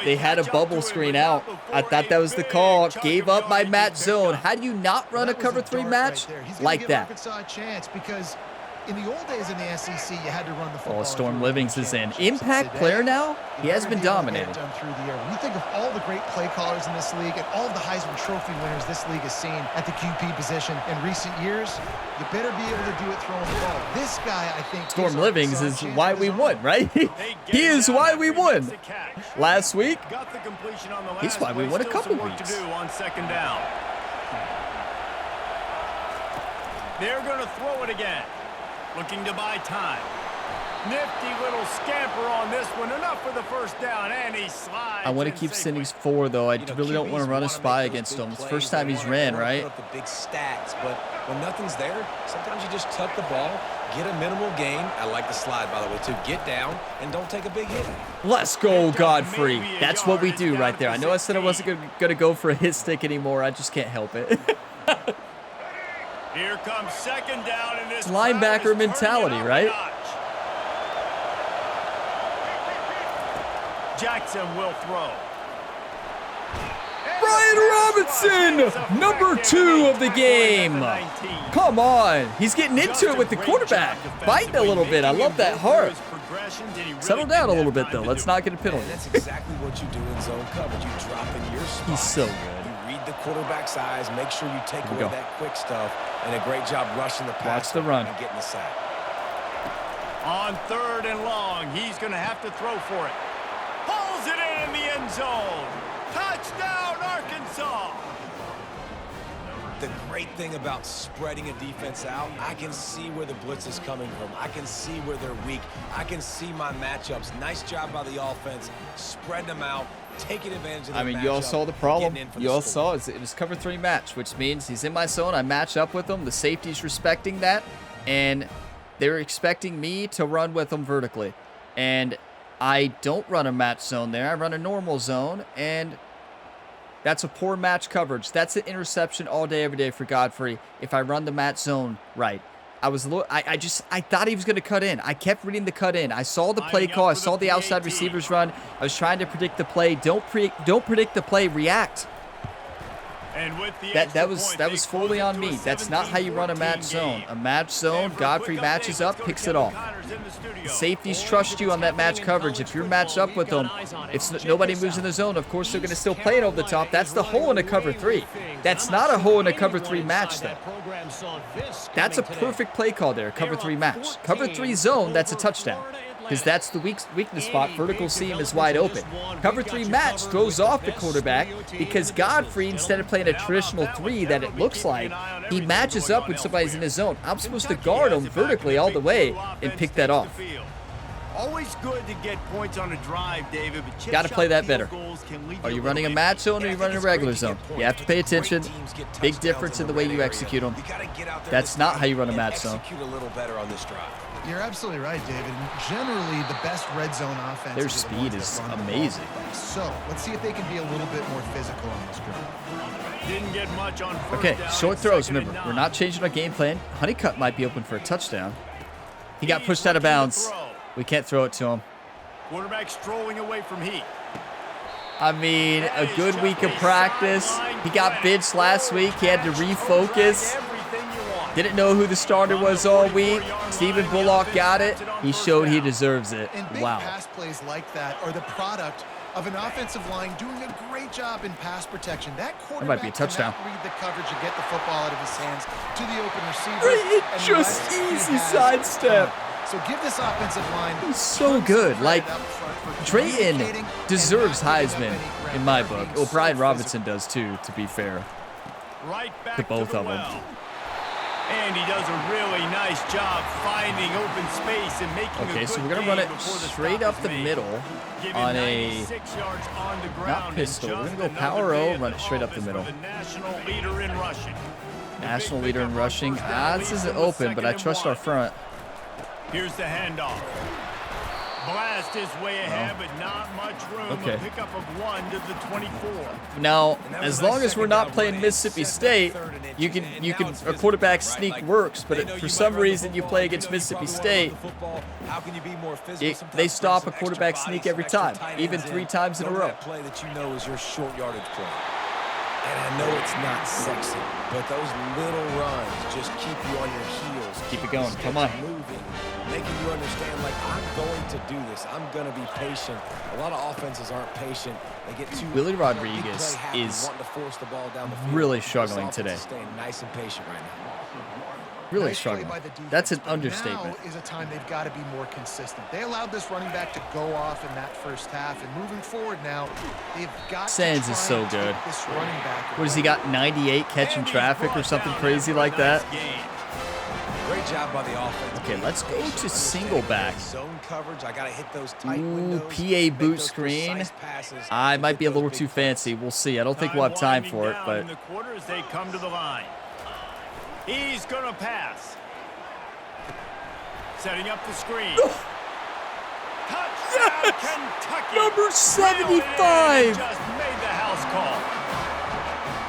[SPEAKER 1] They had a bubble screen out. I thought that was the call. Gave up my match zone. How do you not run a cover 3 match like that?
[SPEAKER 3] Arkansas a chance because in the old days in the SEC, you had to run the football.
[SPEAKER 1] Oh, Storm Livings is in. Impact player now? He has been dominating.
[SPEAKER 3] When you think of all the great play callers in this league and all of the Heisman Trophy winners this league has seen at the QP position in recent years, you better be able to do it throwing the ball. This guy, I think,
[SPEAKER 1] Storm Livings is why we won, right? He is why we won. Last week, he's why we won a couple weeks.
[SPEAKER 2] On second down. They're going to throw it again. Looking to buy time. Nifty little scamper on this one. Enough for the first down, and he slides.
[SPEAKER 1] I want to keep sending 4, though. I really don't want to run a spy against him. It's the first time he's ran, right?
[SPEAKER 4] The big stats, but when nothing's there, sometimes you just tuck the ball, get a minimal gain. I like the slide, by the way, too. Get down and don't take a big hit.
[SPEAKER 1] Let's go, Godfrey. That's what we do right there. I know I said I wasn't going to go for a hit stick anymore. I just can't help it.
[SPEAKER 2] Here comes second down in this
[SPEAKER 1] linebacker mentality, right?
[SPEAKER 2] Jackson will throw.
[SPEAKER 1] Brian Robinson, number 2 of the game. Come on. He's getting into it with the quarterback. Fighting a little bit. I love that heart. Settle down a little bit, though. Let's not get a penalty.
[SPEAKER 4] That's exactly what you do in zone coverage. You drop in your spot.
[SPEAKER 1] He's so good.
[SPEAKER 4] The quarterback's eyes, make sure you take away that quick stuff, and a great job rushing the pass.
[SPEAKER 1] Watch the run.
[SPEAKER 4] And getting the sack.
[SPEAKER 2] On 3rd and long, he's going to have to throw for it. Pulls it in the end zone. Touchdown, Arkansas.
[SPEAKER 4] The great thing about spreading a defense out, I can see where the blitz is coming from. I can see where they're weak. I can see my matchups. Nice job by the offense, spreading them out. Taking advantage of the
[SPEAKER 1] you all saw the problem. You all saw it was cover 3 match, which means he's in my zone. I match up with him. The safety's respecting that, and they're expecting me to run with them vertically. And I don't run a match zone there. I run a normal zone, and that's a poor match coverage. That's an interception all day, every day for Godfrey if I run the match zone right. I thought he was going to cut in. I kept reading the cut in. I saw the play call. I saw the outside receivers run. I was trying to predict the play. Don't predict the play. React.
[SPEAKER 2] And with the
[SPEAKER 1] that was fully on me. That's not how you run a match zone. A match zone, Godfrey matches up, picks it off. The safeties trust you on that match coverage. If you're matched up with them, if nobody moves in the zone, of course they're going to still play it over the top. That's the hole in a cover 3. That's not a hole in a cover 3 match, though. That's a perfect play call there, cover 3 match. Cover 3 zone, that's a touchdown. Because that's the weakness spot. Vertical seam is wide open. Cover 3 match throws off the quarterback because Godfrey, instead of playing a traditional 3 that it looks like, he matches up when somebody's in his zone. I'm supposed to guard him vertically all the way and pick that off.
[SPEAKER 2] Always good to get points on a drive, David.
[SPEAKER 1] Got to play that better. Are you running a match zone or are you running a regular zone? You have to pay attention. Big difference in the way you execute them. That's not how you run a match zone.
[SPEAKER 4] Execute a little better on this drive.
[SPEAKER 3] You're absolutely right, David. Generally, the best red zone offense.
[SPEAKER 1] Their speed is amazing.
[SPEAKER 3] So let's see if they can be a little bit more physical on this drive.
[SPEAKER 2] Didn't get much on first
[SPEAKER 1] Okay,
[SPEAKER 2] down.
[SPEAKER 1] short throws. Remember, we're not changing our game plan. Honeycutt might be open for a touchdown. He got pushed out of bounds. We can't throw it to him.
[SPEAKER 2] Quarterback strolling away from Heat.
[SPEAKER 1] I mean, a good week of practice. He got benched last week. He had to refocus. Didn't know who the starter was all week. Stephen Bullock got it. He showed he deserves it.
[SPEAKER 3] And big
[SPEAKER 1] Wow.
[SPEAKER 3] pass plays like that are the product of an offensive line doing a great job in pass protection. That quarterback
[SPEAKER 1] might be a touchdown.
[SPEAKER 3] cannot read the coverage and get the football out of his hands to the open receiver.
[SPEAKER 1] It
[SPEAKER 3] And
[SPEAKER 1] just
[SPEAKER 3] West, he
[SPEAKER 1] easy
[SPEAKER 3] has
[SPEAKER 1] sidestep.
[SPEAKER 3] talent. So give this offensive line
[SPEAKER 1] He's so good. Like, Drayton deserves Heisman. in my book. Well, Brian Robinson does too, to be fair.
[SPEAKER 2] Right back
[SPEAKER 1] To both of them.
[SPEAKER 2] well. And he does a really nice job finding open space and making
[SPEAKER 1] Okay,
[SPEAKER 2] a
[SPEAKER 1] so
[SPEAKER 2] good
[SPEAKER 1] we're going to run
[SPEAKER 2] gain
[SPEAKER 1] it
[SPEAKER 2] before the
[SPEAKER 1] straight
[SPEAKER 2] stop
[SPEAKER 1] up
[SPEAKER 2] is
[SPEAKER 1] the
[SPEAKER 2] made.
[SPEAKER 1] middle
[SPEAKER 2] Given
[SPEAKER 1] on a,
[SPEAKER 2] 96 yards on the ground
[SPEAKER 1] not
[SPEAKER 2] and
[SPEAKER 1] pistol. We're
[SPEAKER 2] just
[SPEAKER 1] going to go
[SPEAKER 2] another
[SPEAKER 1] power
[SPEAKER 2] day
[SPEAKER 1] O,
[SPEAKER 2] at
[SPEAKER 1] run it
[SPEAKER 2] the
[SPEAKER 1] straight up the
[SPEAKER 2] office
[SPEAKER 1] middle.
[SPEAKER 2] for the national leader in rushing. The
[SPEAKER 1] National
[SPEAKER 2] big
[SPEAKER 1] leader in
[SPEAKER 2] pickup on
[SPEAKER 1] rushing.
[SPEAKER 2] first down
[SPEAKER 1] This
[SPEAKER 2] leads
[SPEAKER 1] isn't
[SPEAKER 2] them with
[SPEAKER 1] open, but I
[SPEAKER 2] 2nd and
[SPEAKER 1] trust our
[SPEAKER 2] 1.
[SPEAKER 1] front.
[SPEAKER 2] Here's the handoff. Blast his way ahead, but not much room.
[SPEAKER 1] Okay.
[SPEAKER 2] A pickup of 1 to the 24.
[SPEAKER 1] Now, as long as we're not playing Mississippi State, you can a quarterback sneak works, but for some reason you play against Mississippi State, they stop a quarterback sneak every time, even 3 times in a row.
[SPEAKER 4] Play that you know is your short yardage play. And I know it's not sexy, but those little runs just keep you on your heels.
[SPEAKER 1] Keep it going. Come on.
[SPEAKER 4] Moving, making you understand, like, I'm going to do this. I'm going to be patient. A lot of offenses aren't patient. They get too
[SPEAKER 1] Willie
[SPEAKER 4] you know,
[SPEAKER 1] Rodriguez
[SPEAKER 4] big play happy,
[SPEAKER 1] is
[SPEAKER 4] wanting to force the ball down the field.
[SPEAKER 1] really
[SPEAKER 4] This
[SPEAKER 1] struggling
[SPEAKER 4] offense
[SPEAKER 1] today.
[SPEAKER 4] is staying nice and patient right now.
[SPEAKER 1] Really
[SPEAKER 3] Nice play
[SPEAKER 1] struggling.
[SPEAKER 3] by the defense,
[SPEAKER 1] That's an
[SPEAKER 3] but
[SPEAKER 1] understatement.
[SPEAKER 3] Now is a time they've got to be more consistent. They allowed this running back to go off in that first half, and moving forward now, they've got
[SPEAKER 1] Sands
[SPEAKER 3] to
[SPEAKER 1] is
[SPEAKER 3] try
[SPEAKER 1] so
[SPEAKER 3] and
[SPEAKER 1] good.
[SPEAKER 3] take this running back.
[SPEAKER 1] What has he got, 98 catching traffic or something crazy like that?
[SPEAKER 4] Great job by the offense.
[SPEAKER 1] Okay, let's go to single back.
[SPEAKER 4] Zone coverage. I got to hit those tight
[SPEAKER 1] Ooh,
[SPEAKER 4] windows,
[SPEAKER 1] PA
[SPEAKER 4] make
[SPEAKER 1] boot
[SPEAKER 4] those
[SPEAKER 1] screen.
[SPEAKER 4] precise passes,
[SPEAKER 1] I might be a
[SPEAKER 4] get those
[SPEAKER 1] little
[SPEAKER 4] big
[SPEAKER 1] too
[SPEAKER 4] plays.
[SPEAKER 1] fancy. We'll see. I don't think we'll have time
[SPEAKER 2] winding
[SPEAKER 1] for it,
[SPEAKER 2] down
[SPEAKER 1] but
[SPEAKER 2] in the quarter as they come to the line. He's going to pass. Setting up the screen. Touchdown, Kentucky.
[SPEAKER 1] Number
[SPEAKER 2] Reeled it in
[SPEAKER 1] 75.
[SPEAKER 2] and just made the house call.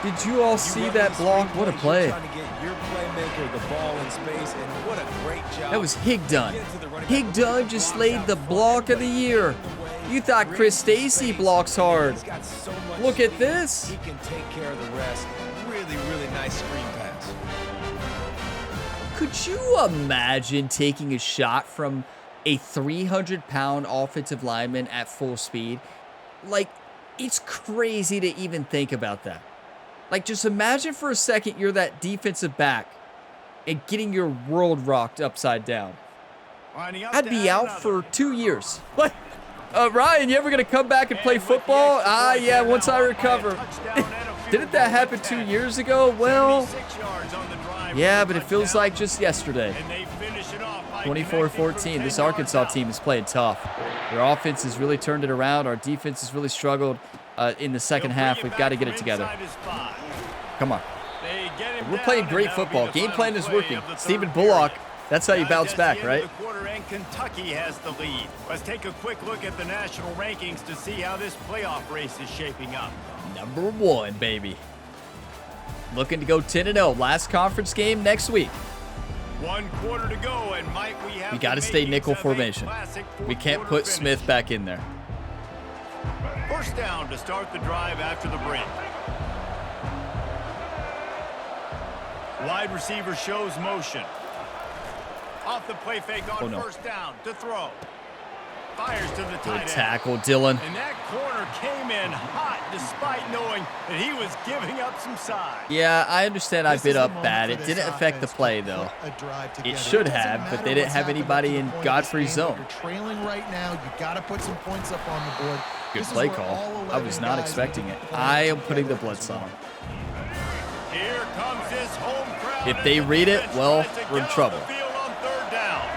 [SPEAKER 1] did you all see that block? What a play.
[SPEAKER 4] Trying to get your playmaker the ball in space, and what a great job.
[SPEAKER 1] That was Higdon. Higdon just laid the block of the year. You thought Chris Stacy blocks hard.
[SPEAKER 4] He's got so much
[SPEAKER 1] Look at
[SPEAKER 4] speed.
[SPEAKER 1] this.
[SPEAKER 4] He can take care of the rest. Really, really nice screen pass.
[SPEAKER 1] Could you imagine taking a shot from a 300-pound offensive lineman at full speed? Like, it's crazy to even think about that. Like, just imagine for a second you're that defensive back and getting your world rocked upside down.
[SPEAKER 2] Lining up
[SPEAKER 1] I'd
[SPEAKER 2] to
[SPEAKER 1] be
[SPEAKER 2] add
[SPEAKER 1] out
[SPEAKER 2] another.
[SPEAKER 1] for 2 years. What? Ryan, you ever going to come back and play football? Yeah, once I recover. Didn't that happen 2 years ago? Well, yeah, but it feels like just yesterday. 24-14. This Arkansas team is playing tough. Their offense has really turned it around. Our defense has really struggled in the second half. We've got to get it together. Come on. We're playing great football. Game plan is working. Stephen Bullock, that's how you bounce back, right?
[SPEAKER 2] Kentucky has the lead. Let's take a quick look at the national rankings to see how this playoff race is shaping up.
[SPEAKER 1] Number 1, baby. Looking to go 10-0. Last conference game next week.
[SPEAKER 2] 1 quarter to go, and might we have
[SPEAKER 1] We got to
[SPEAKER 2] the
[SPEAKER 1] stay
[SPEAKER 2] makings
[SPEAKER 1] nickel
[SPEAKER 2] of a
[SPEAKER 1] formation.
[SPEAKER 2] classic
[SPEAKER 1] We can't
[SPEAKER 2] fourth
[SPEAKER 1] put
[SPEAKER 2] quarter
[SPEAKER 1] Smith
[SPEAKER 2] finish.
[SPEAKER 1] back in there.
[SPEAKER 2] First down to start the drive after the break. Wide receiver shows motion. Off the play fake on
[SPEAKER 1] Oh, no.
[SPEAKER 2] first down to throw. Fires to the
[SPEAKER 1] Good
[SPEAKER 2] tight end.
[SPEAKER 1] tackle, Dylan.
[SPEAKER 2] And that corner came in hot despite knowing that he was giving up some size.
[SPEAKER 1] Yeah, I understand I
[SPEAKER 3] This
[SPEAKER 1] bit
[SPEAKER 3] is the
[SPEAKER 1] up
[SPEAKER 3] moment
[SPEAKER 1] bad.
[SPEAKER 3] for
[SPEAKER 1] It
[SPEAKER 3] this
[SPEAKER 1] didn't affect the
[SPEAKER 3] offense
[SPEAKER 1] play,
[SPEAKER 3] to
[SPEAKER 1] though.
[SPEAKER 3] put a drive together.
[SPEAKER 1] should
[SPEAKER 3] It doesn't
[SPEAKER 1] have, but
[SPEAKER 3] matter
[SPEAKER 1] they didn't
[SPEAKER 3] what's
[SPEAKER 1] have
[SPEAKER 3] happened
[SPEAKER 1] anybody
[SPEAKER 3] up to
[SPEAKER 1] in
[SPEAKER 3] the point of
[SPEAKER 1] Godfrey's
[SPEAKER 3] this game.
[SPEAKER 1] zone.
[SPEAKER 3] You're trailing right now. You got to put some points up on the board.
[SPEAKER 1] Good
[SPEAKER 3] This is
[SPEAKER 1] play
[SPEAKER 3] where
[SPEAKER 1] call.
[SPEAKER 3] all
[SPEAKER 1] I was
[SPEAKER 3] 11
[SPEAKER 1] not
[SPEAKER 3] guys
[SPEAKER 1] expecting
[SPEAKER 3] need
[SPEAKER 1] it.
[SPEAKER 3] to play
[SPEAKER 1] I am putting the
[SPEAKER 3] together
[SPEAKER 1] blitz
[SPEAKER 3] as
[SPEAKER 1] on.
[SPEAKER 3] one.
[SPEAKER 2] Here comes his home crowd.
[SPEAKER 1] If they read it, well, we're in trouble.
[SPEAKER 2] On third down.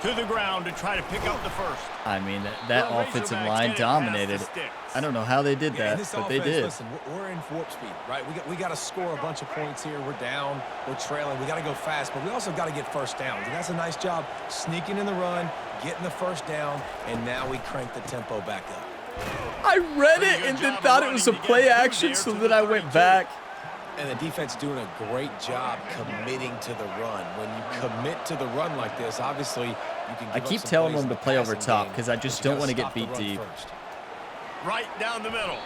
[SPEAKER 2] To the ground to try to pick up the first.
[SPEAKER 1] I mean, that
[SPEAKER 2] The
[SPEAKER 1] offensive
[SPEAKER 2] Razorbacks
[SPEAKER 1] line
[SPEAKER 2] get it past
[SPEAKER 1] dominated.
[SPEAKER 2] the sticks.
[SPEAKER 1] I don't know how they did
[SPEAKER 4] Yeah,
[SPEAKER 1] that,
[SPEAKER 4] and this
[SPEAKER 1] but they
[SPEAKER 4] offense,
[SPEAKER 1] did.
[SPEAKER 4] Listen, we're in warp speed, right? We got to score a bunch of points here. We're down. We're trailing. We got to go fast, but we also got to get first downs. And that's a nice job sneaking in the run, getting the first down, and now we crank the tempo back up.
[SPEAKER 1] I read
[SPEAKER 2] Pretty
[SPEAKER 1] it
[SPEAKER 2] good
[SPEAKER 1] and then
[SPEAKER 2] job
[SPEAKER 1] thought
[SPEAKER 2] of
[SPEAKER 1] it was a
[SPEAKER 2] running to
[SPEAKER 1] play
[SPEAKER 2] get through
[SPEAKER 1] action,
[SPEAKER 2] there
[SPEAKER 1] so
[SPEAKER 2] to
[SPEAKER 1] then
[SPEAKER 2] the
[SPEAKER 1] I went
[SPEAKER 2] 32.
[SPEAKER 1] back.
[SPEAKER 4] And the defense doing a great job committing to the run. When you commit to the run like this, obviously you can give
[SPEAKER 1] I
[SPEAKER 4] up
[SPEAKER 1] keep
[SPEAKER 4] some
[SPEAKER 1] telling
[SPEAKER 4] plays
[SPEAKER 1] them
[SPEAKER 4] in
[SPEAKER 1] to
[SPEAKER 4] the
[SPEAKER 1] play over
[SPEAKER 4] passing
[SPEAKER 1] top
[SPEAKER 4] game,
[SPEAKER 1] because I just
[SPEAKER 4] but you
[SPEAKER 1] don't
[SPEAKER 4] gotta
[SPEAKER 1] want to get
[SPEAKER 4] stop the
[SPEAKER 1] beat
[SPEAKER 4] run
[SPEAKER 1] deep.
[SPEAKER 4] first.
[SPEAKER 2] Right down the middle.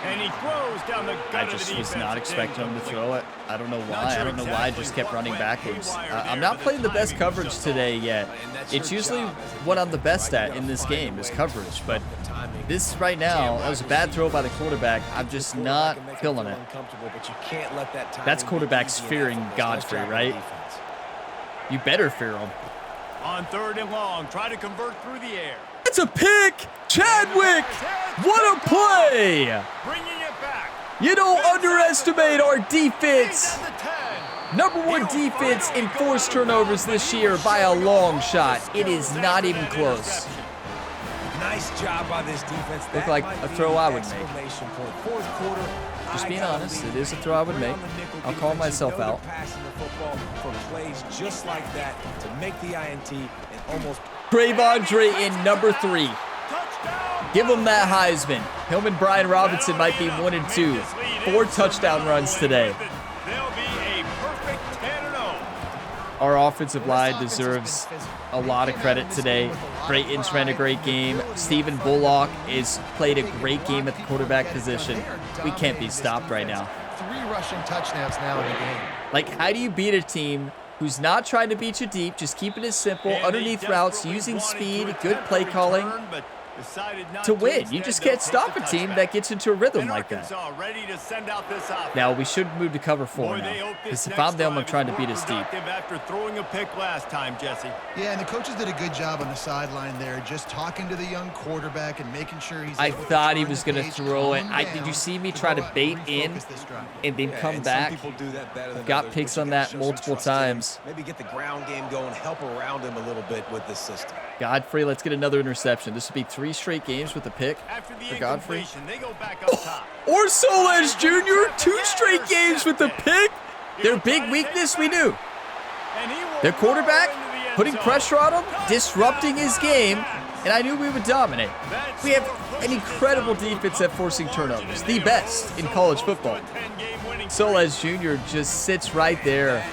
[SPEAKER 2] And he throws down the gut
[SPEAKER 1] I
[SPEAKER 2] of the
[SPEAKER 1] just
[SPEAKER 2] defense.
[SPEAKER 1] was not expecting him to throw it. I don't know
[SPEAKER 2] Not
[SPEAKER 1] why.
[SPEAKER 2] sure
[SPEAKER 1] I don't know why I
[SPEAKER 2] exactly
[SPEAKER 1] just kept
[SPEAKER 2] what
[SPEAKER 1] running
[SPEAKER 2] went
[SPEAKER 1] backwards.
[SPEAKER 2] haywire
[SPEAKER 1] I'm
[SPEAKER 2] there,
[SPEAKER 1] not
[SPEAKER 2] but
[SPEAKER 1] playing the best
[SPEAKER 2] timing
[SPEAKER 1] coverage
[SPEAKER 2] was just
[SPEAKER 1] today
[SPEAKER 2] off.
[SPEAKER 1] yet.
[SPEAKER 4] And that's
[SPEAKER 1] It's
[SPEAKER 4] your
[SPEAKER 1] usually
[SPEAKER 4] job as a
[SPEAKER 1] what I'm the
[SPEAKER 4] defense,
[SPEAKER 1] best
[SPEAKER 4] right?
[SPEAKER 1] at
[SPEAKER 4] You
[SPEAKER 1] in
[SPEAKER 4] gotta
[SPEAKER 1] this
[SPEAKER 4] find a
[SPEAKER 1] game is
[SPEAKER 4] way to
[SPEAKER 1] coverage, but
[SPEAKER 4] disrupt the timing.
[SPEAKER 1] this right now, that was a bad throw by the quarterback. I'm just not feeling it.
[SPEAKER 4] But you can't let that
[SPEAKER 1] That's
[SPEAKER 4] timing be
[SPEAKER 1] quarterbacks
[SPEAKER 4] easy
[SPEAKER 1] fearing
[SPEAKER 4] enough. Nice
[SPEAKER 1] Godfrey,
[SPEAKER 4] job by the
[SPEAKER 1] right?
[SPEAKER 4] defense.
[SPEAKER 1] You better fear him.
[SPEAKER 2] On 3rd and long, try to convert through the air.
[SPEAKER 1] It's a pick. Chadwick, what a play.
[SPEAKER 2] Bringing it back.
[SPEAKER 1] You don't underestimate our defense.
[SPEAKER 2] He's at the 10.
[SPEAKER 1] #1 defense in forced turnovers this year by a long shot. It is not even close.
[SPEAKER 4] Nice job by this defense.
[SPEAKER 1] Looked like a throw I would make.
[SPEAKER 4] Exclamation point. Fourth quarter,
[SPEAKER 1] Just being
[SPEAKER 4] I gotta
[SPEAKER 1] honest,
[SPEAKER 4] leave
[SPEAKER 1] it is a throw I would
[SPEAKER 4] We're
[SPEAKER 1] make.
[SPEAKER 4] on the nickel
[SPEAKER 1] I'll call
[SPEAKER 4] defense.
[SPEAKER 1] myself
[SPEAKER 4] You know
[SPEAKER 1] out.
[SPEAKER 4] they're passing the football for plays just like that to make the INT and almost.
[SPEAKER 1] Trayvon in #3.
[SPEAKER 2] Touchdown.
[SPEAKER 1] Give him that Heisman. Him and Brian Robinson might be 1 and 2. 4 touchdown runs today.
[SPEAKER 2] They'll be a perfect 10-0.
[SPEAKER 1] Our offensive line deserves a lot of credit today. Brayton's ran a great game. Stephen Bullock has played a great game at the quarterback position. We can't be stopped right now.
[SPEAKER 3] 3 rushing touchdowns now in the game.
[SPEAKER 1] Like, how do you beat a team who's not trying to beat you deep, just keeping it simple,
[SPEAKER 2] And
[SPEAKER 1] underneath
[SPEAKER 2] they
[SPEAKER 1] routes,
[SPEAKER 2] desperately
[SPEAKER 1] using
[SPEAKER 2] wanted
[SPEAKER 1] speed,
[SPEAKER 2] to
[SPEAKER 1] good
[SPEAKER 2] attempt
[SPEAKER 1] play
[SPEAKER 2] a
[SPEAKER 1] calling
[SPEAKER 2] return, but decided not
[SPEAKER 1] to win? You
[SPEAKER 2] Instead,
[SPEAKER 1] just
[SPEAKER 2] they'll
[SPEAKER 1] can't
[SPEAKER 2] take
[SPEAKER 1] stop
[SPEAKER 2] the
[SPEAKER 1] a team
[SPEAKER 2] touchback.
[SPEAKER 1] that gets into a rhythm
[SPEAKER 2] And
[SPEAKER 1] like that.
[SPEAKER 2] Arkansas ready to send out this offense.
[SPEAKER 1] Now, we should move to cover 4
[SPEAKER 2] Boy, they
[SPEAKER 1] now.
[SPEAKER 2] hope
[SPEAKER 1] Because
[SPEAKER 2] this
[SPEAKER 1] if I'm
[SPEAKER 2] next
[SPEAKER 1] them, I'm
[SPEAKER 2] drive
[SPEAKER 1] trying to
[SPEAKER 2] is
[SPEAKER 1] beat
[SPEAKER 2] more
[SPEAKER 1] us deep.
[SPEAKER 2] productive after throwing a pick last time, Jesse.
[SPEAKER 3] Yeah, and the coaches did a good job on the sideline there, just talking to the young quarterback and making sure he's
[SPEAKER 1] I
[SPEAKER 3] able to
[SPEAKER 1] thought he
[SPEAKER 3] turn
[SPEAKER 1] was
[SPEAKER 3] the
[SPEAKER 1] going to
[SPEAKER 3] page,
[SPEAKER 1] throw it.
[SPEAKER 3] calm
[SPEAKER 1] Did
[SPEAKER 3] down,
[SPEAKER 1] you see me
[SPEAKER 3] and
[SPEAKER 1] try to
[SPEAKER 3] go out
[SPEAKER 1] bait
[SPEAKER 3] and
[SPEAKER 1] in
[SPEAKER 3] refocus this drive.
[SPEAKER 1] and then come
[SPEAKER 4] and
[SPEAKER 1] back?
[SPEAKER 4] Some people do that better than
[SPEAKER 1] Got
[SPEAKER 4] others,
[SPEAKER 1] picks
[SPEAKER 4] but you
[SPEAKER 1] on
[SPEAKER 4] gotta
[SPEAKER 1] that
[SPEAKER 4] show some
[SPEAKER 1] multiple
[SPEAKER 4] trust in him.
[SPEAKER 1] times.
[SPEAKER 4] Maybe get the ground game going, help around him a little bit with this system.
[SPEAKER 1] Godfrey, let's get another interception. This would be 3 straight games with a pick
[SPEAKER 2] After the
[SPEAKER 1] for Godfrey.
[SPEAKER 2] incompletion, they go back up top.
[SPEAKER 1] Or Soles Jr., 2 straight games with a pick. Their big weakness, we knew.
[SPEAKER 2] And he will
[SPEAKER 1] Their quarterback,
[SPEAKER 2] roll into the end
[SPEAKER 1] putting
[SPEAKER 2] zone.
[SPEAKER 1] pressure on him, disrupting his game, and I knew we would dominate. We have an incredible defense at forcing turnovers, the best in college football. Soles Jr. just sits right there.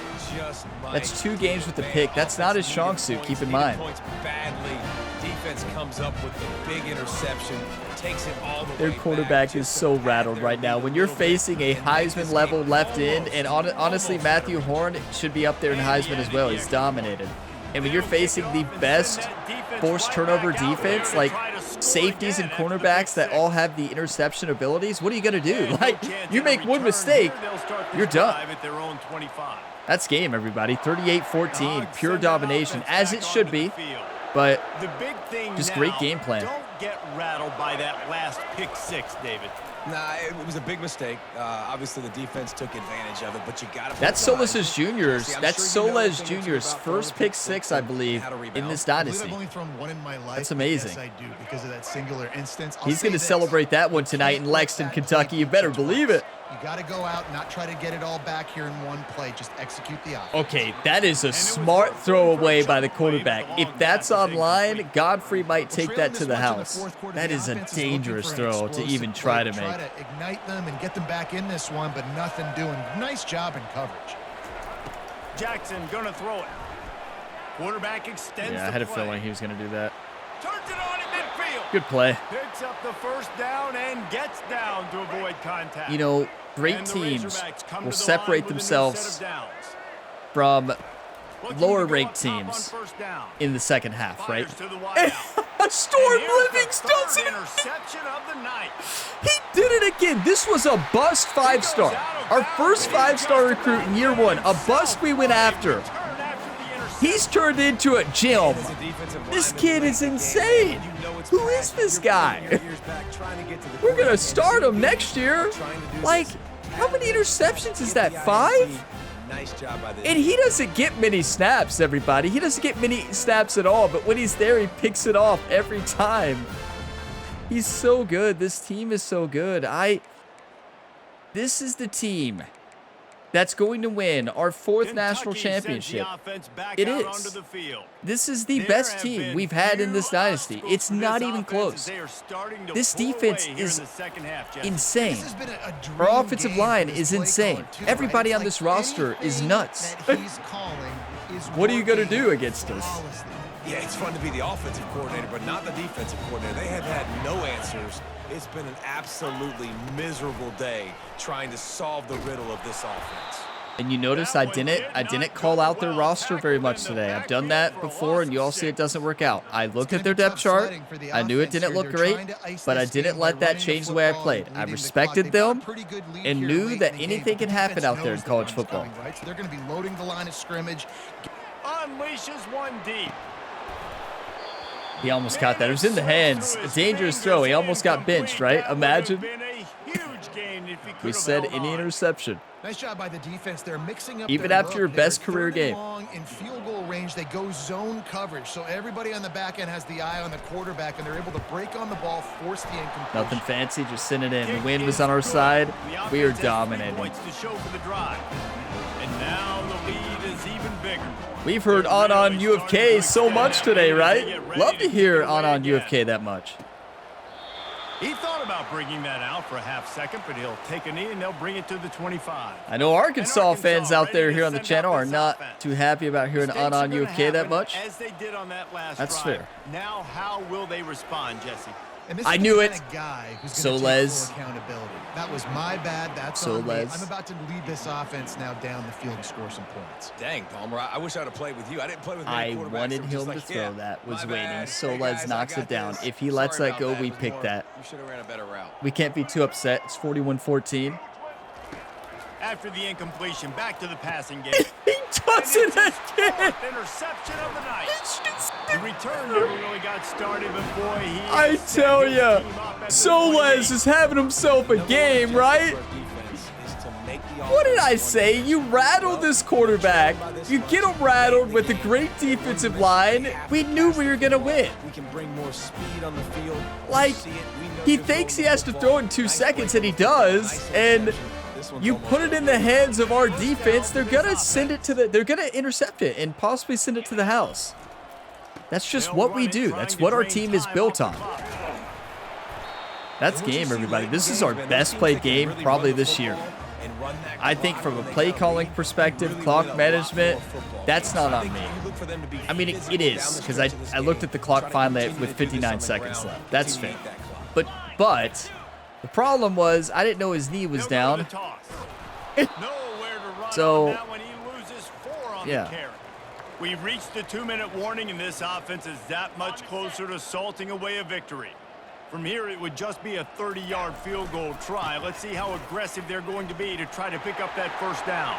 [SPEAKER 1] That's 2 games with the pick. That's not his strong suit, keep in mind.
[SPEAKER 4] Badly. Defense comes up with the big interception, takes it all the
[SPEAKER 1] Their
[SPEAKER 4] way
[SPEAKER 1] quarterback
[SPEAKER 4] back
[SPEAKER 1] is
[SPEAKER 4] just
[SPEAKER 1] so
[SPEAKER 4] to add
[SPEAKER 1] rattled
[SPEAKER 4] their
[SPEAKER 1] right now.
[SPEAKER 4] lead
[SPEAKER 1] When you're
[SPEAKER 4] a little bit
[SPEAKER 1] facing a
[SPEAKER 4] and make this
[SPEAKER 1] Heisman level
[SPEAKER 4] game
[SPEAKER 1] left end, and
[SPEAKER 4] almost
[SPEAKER 1] honestly, Matthew Horn should be up there in Heisman as well. He's dominated. And when you're facing the best forced turnover defense, like safeties and cornerbacks that all have the interception abilities, what are you going to do? Like, you make one mistake, you're done. That's game, everybody. 38-14, pure domination, as it should be. But
[SPEAKER 2] The big thing
[SPEAKER 1] just
[SPEAKER 2] now,
[SPEAKER 1] great game plan.
[SPEAKER 2] Don't get rattled by that last pick 6, David.
[SPEAKER 4] Nah, it was a big mistake. Obviously, the defense took advantage of it, but you got to.
[SPEAKER 1] that's Soles Jr.'s. That's Soles Jr.'s first pick 6, I believe, in this
[SPEAKER 3] I believe
[SPEAKER 1] dynasty.
[SPEAKER 3] I've only thrown 1 in my life.
[SPEAKER 1] That's
[SPEAKER 3] but
[SPEAKER 1] amazing.
[SPEAKER 3] Yes, I do, because of that singular instance. I'll
[SPEAKER 1] He's
[SPEAKER 3] say
[SPEAKER 1] going to
[SPEAKER 3] this.
[SPEAKER 1] celebrate that one
[SPEAKER 3] You
[SPEAKER 1] tonight
[SPEAKER 3] can't
[SPEAKER 1] in
[SPEAKER 3] let
[SPEAKER 1] Lexington,
[SPEAKER 3] that
[SPEAKER 1] Kentucky.
[SPEAKER 3] play
[SPEAKER 1] You better
[SPEAKER 3] beat you
[SPEAKER 1] believe
[SPEAKER 3] twice.
[SPEAKER 1] it.
[SPEAKER 3] You got to go out and not try to get it all back here in one play. Just execute the offense.
[SPEAKER 1] Okay, that is a smart throwaway by the quarterback. If that's online, Godfrey might take that to the house. That is a dangerous throw to even try to
[SPEAKER 3] Try
[SPEAKER 1] make.
[SPEAKER 3] to ignite them and get them back in this one, but nothing doing. Nice job in coverage.
[SPEAKER 2] Jackson gonna throw it. Quarterback extends
[SPEAKER 1] Yeah, I
[SPEAKER 2] the
[SPEAKER 1] had a
[SPEAKER 2] play.
[SPEAKER 1] feeling he was going to do that.
[SPEAKER 2] Turns it on in midfield.
[SPEAKER 1] Good play.
[SPEAKER 2] Picks up the first down and gets down to avoid contact.
[SPEAKER 1] You know, great
[SPEAKER 2] And the
[SPEAKER 1] teams
[SPEAKER 2] Razorbacks come
[SPEAKER 1] will
[SPEAKER 2] to the
[SPEAKER 1] separate
[SPEAKER 2] line with a new
[SPEAKER 1] themselves
[SPEAKER 2] set of downs.
[SPEAKER 1] from
[SPEAKER 2] Looking to
[SPEAKER 1] lower
[SPEAKER 2] go
[SPEAKER 1] ranked
[SPEAKER 2] up top on
[SPEAKER 1] teams
[SPEAKER 2] first down.
[SPEAKER 1] in the second half, right?
[SPEAKER 2] Fires to the wide out.
[SPEAKER 1] Storm
[SPEAKER 2] And here's the
[SPEAKER 1] Livingston!
[SPEAKER 2] third interception of the night.
[SPEAKER 1] He did it again. This was a bust 5-star. Our first 5-star recruit in year 1. A bust we went after.
[SPEAKER 2] Turn after the interception.
[SPEAKER 1] He's turned into a gem. This kid is insane. Who is this guy? We're going to start him next year. Like, how many interceptions is that? 5?
[SPEAKER 4] Nice job by the
[SPEAKER 1] And he doesn't get many snaps, everybody. He doesn't get many snaps at all, but when he's there, he picks it off every time. He's so good. This team is so good. This is the team that's going to win our 4th national
[SPEAKER 2] Kentucky sends the
[SPEAKER 1] championship.
[SPEAKER 2] offense back
[SPEAKER 1] It
[SPEAKER 2] out
[SPEAKER 1] is.
[SPEAKER 2] onto the field.
[SPEAKER 1] This is the
[SPEAKER 2] There
[SPEAKER 1] best
[SPEAKER 2] have
[SPEAKER 1] team
[SPEAKER 2] been
[SPEAKER 1] we've had in
[SPEAKER 2] few
[SPEAKER 1] this dynasty.
[SPEAKER 2] obstacles
[SPEAKER 1] It's
[SPEAKER 2] for this
[SPEAKER 1] not even
[SPEAKER 2] offense
[SPEAKER 1] close.
[SPEAKER 2] as they are starting to
[SPEAKER 1] This
[SPEAKER 2] pull
[SPEAKER 1] defense
[SPEAKER 2] away here
[SPEAKER 1] is
[SPEAKER 2] in the second half, Jesse.
[SPEAKER 1] insane.
[SPEAKER 3] This has been a dream
[SPEAKER 1] Our offensive
[SPEAKER 3] game
[SPEAKER 1] line
[SPEAKER 3] for this
[SPEAKER 1] is
[SPEAKER 3] play
[SPEAKER 1] insane.
[SPEAKER 3] caller, too,
[SPEAKER 1] Everybody
[SPEAKER 3] right?
[SPEAKER 1] on
[SPEAKER 3] It's
[SPEAKER 1] this
[SPEAKER 3] like
[SPEAKER 1] roster is
[SPEAKER 3] anything
[SPEAKER 1] nuts.
[SPEAKER 3] that he's calling is
[SPEAKER 1] What are you gonna
[SPEAKER 3] working
[SPEAKER 1] do against us?
[SPEAKER 3] flawlessly.
[SPEAKER 4] Yeah, it's fun to be the offensive coordinator, but not the defensive coordinator. They have had no answers. It's been an absolutely miserable day trying to solve the riddle of this offense.
[SPEAKER 1] And you notice I didn't call out their roster very much today. I've done that before, and you all see it doesn't work out. I looked at their depth chart. I knew it didn't look great, but I didn't let that change the way I played. I respected them and knew that anything can happen out there in college football.
[SPEAKER 3] They're going to be loading the line of scrimmage.
[SPEAKER 2] Unleashes one deep.
[SPEAKER 1] He almost caught that. It was in the hands. A dangerous throw. He almost got benched, right? Imagine. We said any interception.
[SPEAKER 3] Nice job by the defense. They're mixing up
[SPEAKER 1] even
[SPEAKER 3] their
[SPEAKER 1] after your
[SPEAKER 3] look.
[SPEAKER 1] best
[SPEAKER 3] They're
[SPEAKER 1] career
[SPEAKER 3] third
[SPEAKER 1] game.
[SPEAKER 3] and long in field goal range, they go zone coverage. So everybody on the back end has the eye on the quarterback, and they're able to break on the ball, force the incompletion.
[SPEAKER 1] Nothing fancy, just send it in. The wind was on our side. We are dominating.
[SPEAKER 2] And now the lead is even bigger.
[SPEAKER 1] We've heard on U of K so much today, right? Love to hear on U of K that much.
[SPEAKER 2] He thought about bringing that out for a half second, but he'll take a knee and they'll bring it to the 25.
[SPEAKER 1] I know Arkansas fans out there here on the channel are not too happy about hearing on U of K that much.
[SPEAKER 2] As they did on that last
[SPEAKER 1] That's
[SPEAKER 2] drive.
[SPEAKER 1] fair.
[SPEAKER 2] Now, how will they respond, Jesse?
[SPEAKER 3] And this
[SPEAKER 1] I
[SPEAKER 3] is
[SPEAKER 1] knew
[SPEAKER 3] the
[SPEAKER 1] it.
[SPEAKER 3] kind of guy who's gonna take
[SPEAKER 1] Soles.
[SPEAKER 3] full accountability. That was my bad. That's on me.
[SPEAKER 1] Soles.
[SPEAKER 3] I'm about to lead this offense now down the field and score some points.
[SPEAKER 4] Dang, Palmer, I wish I'd have played with you. I didn't play with many
[SPEAKER 1] I
[SPEAKER 4] quarterbacks
[SPEAKER 1] wanted
[SPEAKER 4] that were just
[SPEAKER 1] him to
[SPEAKER 4] like,
[SPEAKER 1] throw
[SPEAKER 4] yeah,
[SPEAKER 1] that. Was
[SPEAKER 4] my
[SPEAKER 1] waiting.
[SPEAKER 4] bad. Hey,
[SPEAKER 1] Soles
[SPEAKER 4] guys, I
[SPEAKER 1] knocks
[SPEAKER 4] got
[SPEAKER 1] it down.
[SPEAKER 4] this.
[SPEAKER 1] If he lets
[SPEAKER 4] Sorry
[SPEAKER 1] that
[SPEAKER 4] about
[SPEAKER 1] go, we
[SPEAKER 4] It was
[SPEAKER 1] pick
[SPEAKER 4] more-
[SPEAKER 1] that.
[SPEAKER 4] You should have ran a better route.
[SPEAKER 1] We can't be too upset. It's 41-14.
[SPEAKER 2] After the incompletion, back to the passing game.
[SPEAKER 1] He does it again.
[SPEAKER 2] Interception of the night. The return never really got started, but boy, he
[SPEAKER 1] I tell ya, Soles is having himself a game, right? What did I say? You rattle this quarterback. You get him rattled with a great defensive line. We knew we were going to win.
[SPEAKER 4] We can bring more speed on the field.
[SPEAKER 1] Like, he thinks he has to throw it in 2 seconds, and he does. And you put it in the hands of our defense, they're going to send it to they're going to intercept it and possibly send it to the house. That's just what we do. That's what our team is built on. That's game, everybody. This is our best played game probably this year. I think from a play calling perspective, clock management, that's not on me. I mean, it is, because I looked at the clock finally with 59 seconds left. That's fair. But the problem was I didn't know his knee was down. So, yeah.
[SPEAKER 2] We've reached the 2-minute warning, and this offense is that much closer to salting away a victory. From here, it would just be a 30-yard field goal try. Let's see how aggressive they're going to be to try to pick up that first down.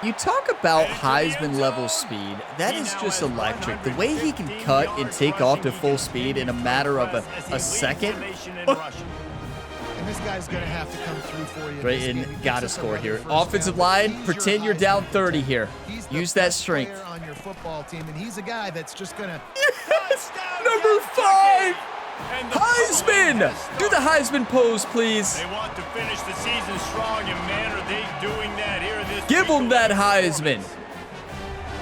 [SPEAKER 1] You talk about Heisman level speed. That is just electric. The way he can cut and take off to full speed in a matter of a second.
[SPEAKER 3] And this guy's going to have to come through for you.
[SPEAKER 1] Drayton got to score here. Offensive line, pretend you're down 30 here. Use that strength.
[SPEAKER 3] On your football team, and he's a guy that's just going to...
[SPEAKER 1] Yes! Number 5! Heisman! Do the Heisman pose, please.
[SPEAKER 2] They want to finish the season strong, and man, are they doing that here in this.
[SPEAKER 1] Give him that Heisman.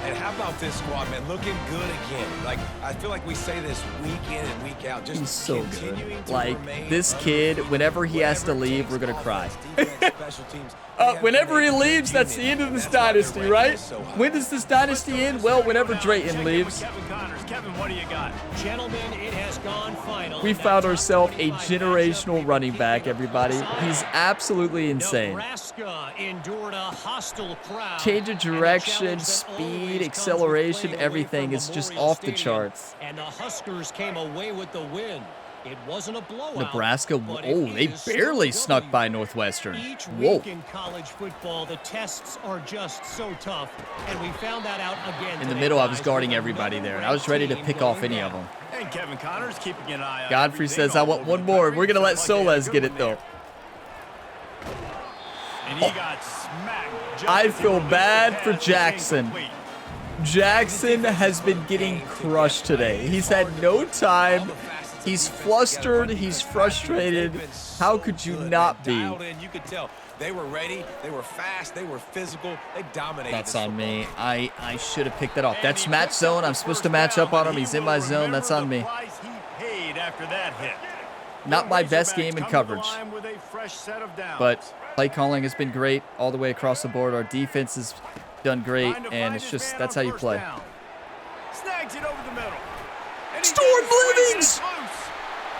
[SPEAKER 4] And how about this squad, man? Looking good again. Like, I feel like we say this week in and week out. Just
[SPEAKER 1] He's so good.
[SPEAKER 4] continuing to
[SPEAKER 1] Like,
[SPEAKER 4] remain
[SPEAKER 1] this kid, whenever he has to leave, we're going to cry.
[SPEAKER 4] Whenever
[SPEAKER 1] Whenever he leaves, that's the end of this dynasty, right? When does this dynasty end? Well, whenever Drayton leaves.
[SPEAKER 2] Kevin Connors. Kevin, what do you got?
[SPEAKER 5] Gentlemen, it has gone final.
[SPEAKER 1] We found ourselves a generational running back, everybody. He's absolutely insane.
[SPEAKER 5] Nebraska endured a hostile crowd.
[SPEAKER 1] Change of
[SPEAKER 5] and the
[SPEAKER 1] direction,
[SPEAKER 5] challenge that
[SPEAKER 1] speed,
[SPEAKER 5] always comes with
[SPEAKER 1] acceleration,
[SPEAKER 5] playing away
[SPEAKER 1] everything
[SPEAKER 5] from
[SPEAKER 1] is just
[SPEAKER 5] Memorial
[SPEAKER 1] off the
[SPEAKER 5] Stadium.
[SPEAKER 1] charts.
[SPEAKER 5] And the Huskers came away with the win. It wasn't a blowout.
[SPEAKER 1] Nebraska,
[SPEAKER 5] but
[SPEAKER 1] oh,
[SPEAKER 5] it
[SPEAKER 1] they
[SPEAKER 5] is still
[SPEAKER 1] barely
[SPEAKER 5] a
[SPEAKER 1] snuck
[SPEAKER 5] W.
[SPEAKER 1] by Northwestern.
[SPEAKER 5] Each
[SPEAKER 1] Whoa.
[SPEAKER 5] week in college football, the tests are just so tough, and we found that out again.
[SPEAKER 1] In the
[SPEAKER 5] today,
[SPEAKER 1] middle, I was
[SPEAKER 5] guys,
[SPEAKER 1] guarding
[SPEAKER 5] with
[SPEAKER 1] everybody
[SPEAKER 5] another
[SPEAKER 1] there, and I was ready to
[SPEAKER 5] team
[SPEAKER 1] pick off
[SPEAKER 5] going
[SPEAKER 1] any
[SPEAKER 5] down.
[SPEAKER 1] of them.
[SPEAKER 2] And Kevin Connors keeping an eye on
[SPEAKER 1] Godfrey
[SPEAKER 2] everything
[SPEAKER 1] says, I
[SPEAKER 2] all
[SPEAKER 1] want
[SPEAKER 2] over
[SPEAKER 1] one
[SPEAKER 2] the
[SPEAKER 1] more.
[SPEAKER 2] country.
[SPEAKER 1] We're going to let
[SPEAKER 2] Sounds like he had a
[SPEAKER 1] Soles
[SPEAKER 2] good
[SPEAKER 1] get it,
[SPEAKER 2] one
[SPEAKER 1] though.
[SPEAKER 2] there. And he got smacked just
[SPEAKER 1] I
[SPEAKER 2] as he
[SPEAKER 1] feel
[SPEAKER 2] released the
[SPEAKER 1] bad
[SPEAKER 2] pass
[SPEAKER 1] for
[SPEAKER 2] and it's
[SPEAKER 1] Jackson.
[SPEAKER 2] incomplete.
[SPEAKER 1] Jackson has been getting crushed today. He's had no time. He's flustered. He's frustrated. How could you not be?
[SPEAKER 4] You could tell they were ready. They were fast. They were physical. They dominated.
[SPEAKER 1] That's
[SPEAKER 4] this
[SPEAKER 1] on
[SPEAKER 4] football.
[SPEAKER 1] me. I should have picked that off. That's match zone. I'm supposed to match up on him. He's in my zone. That's on me. Not my best game in coverage. But play calling has been great all the way across the board. Our defense has done great, and it's just that's how you play.
[SPEAKER 2] Snags it over the middle. And he
[SPEAKER 1] Storm
[SPEAKER 2] squeezes
[SPEAKER 1] Livings!
[SPEAKER 2] it loose.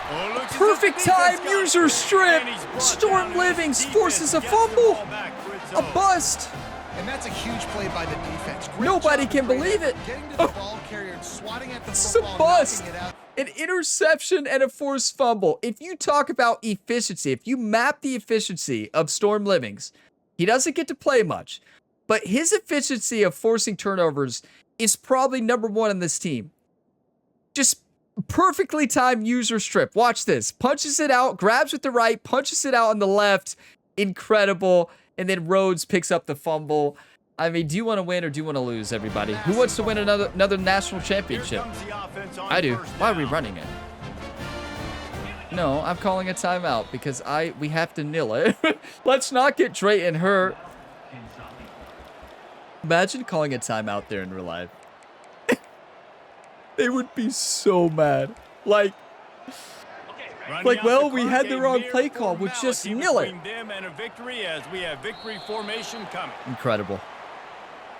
[SPEAKER 2] Oh, looks as if
[SPEAKER 1] Perfect
[SPEAKER 2] the defense
[SPEAKER 1] time
[SPEAKER 2] got
[SPEAKER 1] user
[SPEAKER 2] it.
[SPEAKER 1] strip.
[SPEAKER 2] And he's brought
[SPEAKER 1] Storm
[SPEAKER 2] down, and
[SPEAKER 1] Livings
[SPEAKER 2] the
[SPEAKER 1] forces a
[SPEAKER 2] defense gets the
[SPEAKER 1] fumble.
[SPEAKER 2] ball back for its
[SPEAKER 1] A
[SPEAKER 2] own.
[SPEAKER 1] bust.
[SPEAKER 3] And that's a huge play by the defense. Great
[SPEAKER 1] Nobody
[SPEAKER 3] job
[SPEAKER 1] can
[SPEAKER 3] of
[SPEAKER 1] believe it.
[SPEAKER 3] getting to the ball carrier and swatting at the
[SPEAKER 1] This is a
[SPEAKER 3] football,
[SPEAKER 1] bust.
[SPEAKER 3] knocking it out.
[SPEAKER 1] An interception and a forced fumble. If you talk about efficiency, if you map the efficiency of Storm Livings, he doesn't get to play much, but his efficiency of forcing turnovers is probably number one on this team. Just Perfectly timed user strip. Watch this. Punches it out, grabs with the right, punches it out on the left. Incredible. And then Rhodes picks up the fumble. I mean, do you want to win or do you want to lose, everybody? Who wants to win another national championship? I do. Why are we running it? No, I'm calling a timeout because we have to nil it. Let's not get Drayton hurt. Imagine calling a timeout there in real life. They would be so mad. Like, well, we had the wrong play call. We'll just nil it. Incredible.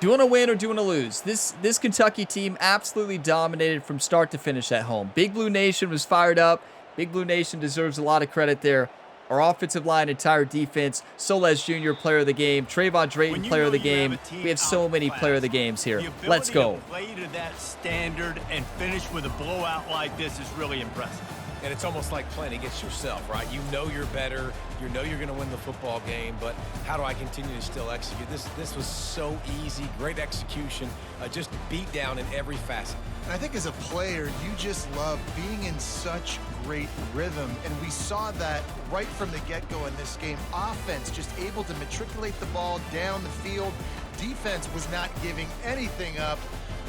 [SPEAKER 1] Do you want to win or do you want to lose? This Kentucky team absolutely dominated from start to finish at home. Big Blue Nation was fired up. Big Blue Nation deserves a lot of credit there. Our offensive line, entire defense, Soles Jr., player of the game, Trayvon Drayton, player of the game. We have so many player of the games here. Let's go.
[SPEAKER 2] Play to that standard and finish with a blowout like this is really impressive.
[SPEAKER 4] And it's almost like playing against yourself, right? You know you're better. You know you're going to win the football game, but how do I continue to still execute? This was so easy, great execution, just beat down in every facet.
[SPEAKER 3] And I think as a player, you just love being in such great rhythm. And we saw that right from the get-go in this game. Offense just able to matriculate the ball down the field. Defense was not giving anything up.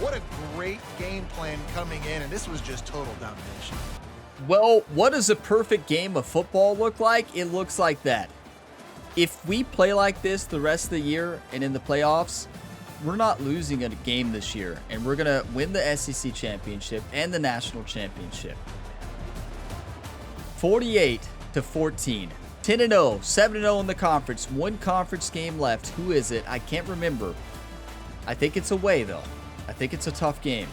[SPEAKER 3] What a great game plan coming in, and this was just total domination.
[SPEAKER 1] Well, what does a perfect game of football look like? It looks like that. If we play like this the rest of the year and in the playoffs, we're not losing a game this year, and we're going to win the SEC championship and the national championship. 48-14. 10-0, 7-0 in the conference. One conference game left. Who is it? I can't remember. I think it's away, though. I think it's a tough game.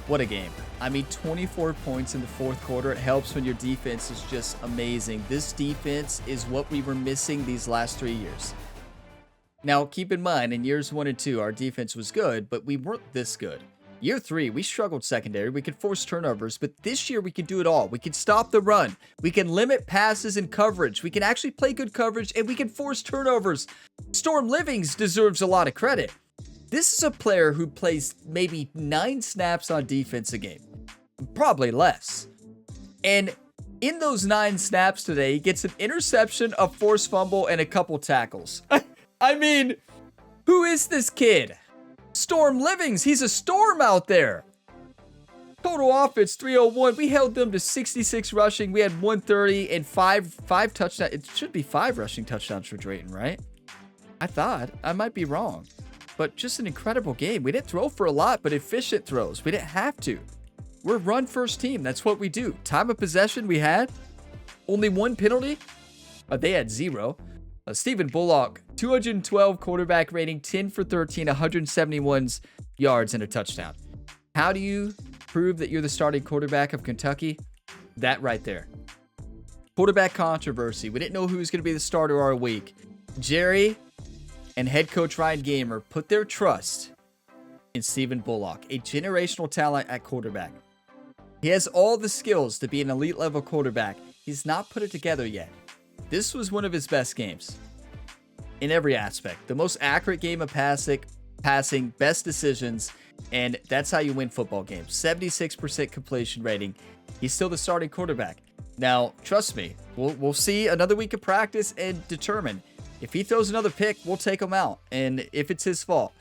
[SPEAKER 1] What a game. I mean, 24 points in the fourth quarter. It helps when your defense is just amazing. This defense is what we were missing these last 3 years. Now, keep in mind, in years 1 and 2, our defense was good, but we weren't this good. Year 3, we struggled secondary. We could force turnovers, but this year we can do it all. We can stop the run. We can limit passes and coverage. We can actually play good coverage, and we can force turnovers. Storm Livings deserves a lot of credit. This is a player who plays maybe 9 snaps on defense a game. Probably less. And in those 9 snaps today, he gets an interception, a forced fumble, and a couple tackles. I mean, who is this kid? Storm Livings. He's a storm out there. Total offense, 301. We held them to 66 rushing. We had 130 and five touchdowns. It should be 5 rushing touchdowns for Drayton, right? I thought. I might be wrong. But just an incredible game. We didn't throw for a lot, but efficient throws. We didn't have to. We're a run-first team. That's what we do. Time of possession we had. Only 1 penalty. They had 0. Stephen Bullock, 212 quarterback rating, 10 for 13, 171 yards and a touchdown. How do you prove that you're the starting quarterback of Kentucky? That right there. Quarterback controversy. We didn't know who was going to be the starter all week. Jerry and head coach Ryan Gamer put their trust in Stephen Bullock, a generational talent at quarterback. He has all the skills to be an elite level quarterback. He's not put it together yet. This was one of his best games in every aspect. The most accurate game of passing, best decisions, and that's how you win football games. 76% completion rating. He's still the starting quarterback. Now, trust me, we'll see another week of practice and determine. If he throws another pick, we'll take him out, and if it's his fault.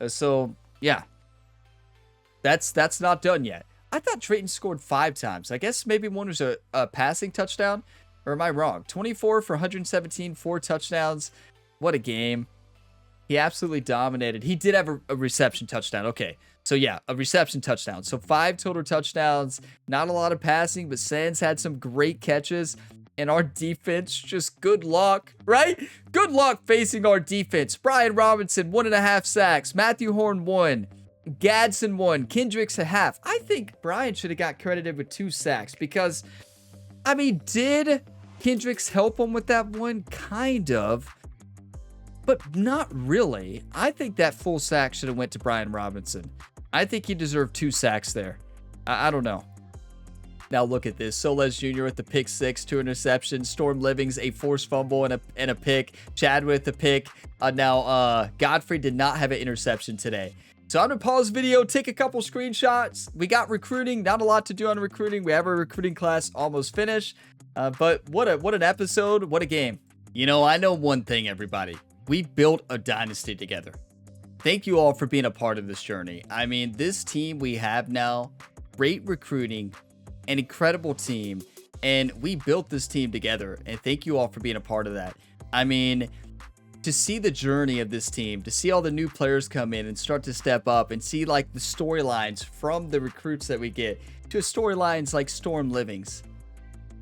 [SPEAKER 1] So, yeah. That's not done yet. I thought Drayton scored 5 times. I guess maybe one was a passing touchdown. Or am I wrong? 24 for 117, 4 touchdowns. What a game. He absolutely dominated. He did have a reception touchdown. Okay. So yeah, a reception touchdown. So 5 total touchdowns. Not a lot of passing, but Sands had some great catches. And our defense, just good luck, right? Good luck facing our defense. Brian Robinson, 1.5 sacks. Matthew Horn, 1. Gadsden, 1. Kendricks, 0.5. I think Brian should have got credited with 2 sacks because, I mean, did Kendricks help him with that one? Kind of. But not really. I think that full sack should have went to Brian Robinson. I think he deserved 2 sacks there. I don't know. Now look at this. Soles Jr. with the pick 6, 2 interceptions. Storm Livings, a forced fumble and a pick. Chad with the pick. Now, Godfrey did not have an interception today. So I'm going to pause the video, take a couple screenshots. We got recruiting, not a lot to do on recruiting. We have our recruiting class almost finished. But what an episode, what a game. You know, I know one thing, everybody. We built a dynasty together. Thank you all for being a part of this journey. I mean, this team we have now, great recruiting, an incredible team, and we built this team together. And thank you all for being a part of that. I mean, to see the journey of this team, to see all the new players come in and start to step up and see like the storylines from the recruits that we get to storylines like Storm Livings.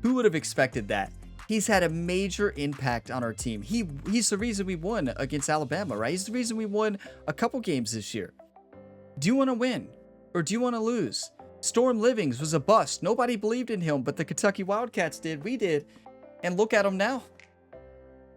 [SPEAKER 1] Who would have expected that? He's had a major impact on our team. He's the reason we won against Alabama, right? He's the reason we won a couple games this year. Do you want to win or do you want to lose? Storm Livings was a bust. Nobody believed in him, but the Kentucky Wildcats did. We did. And look at him now.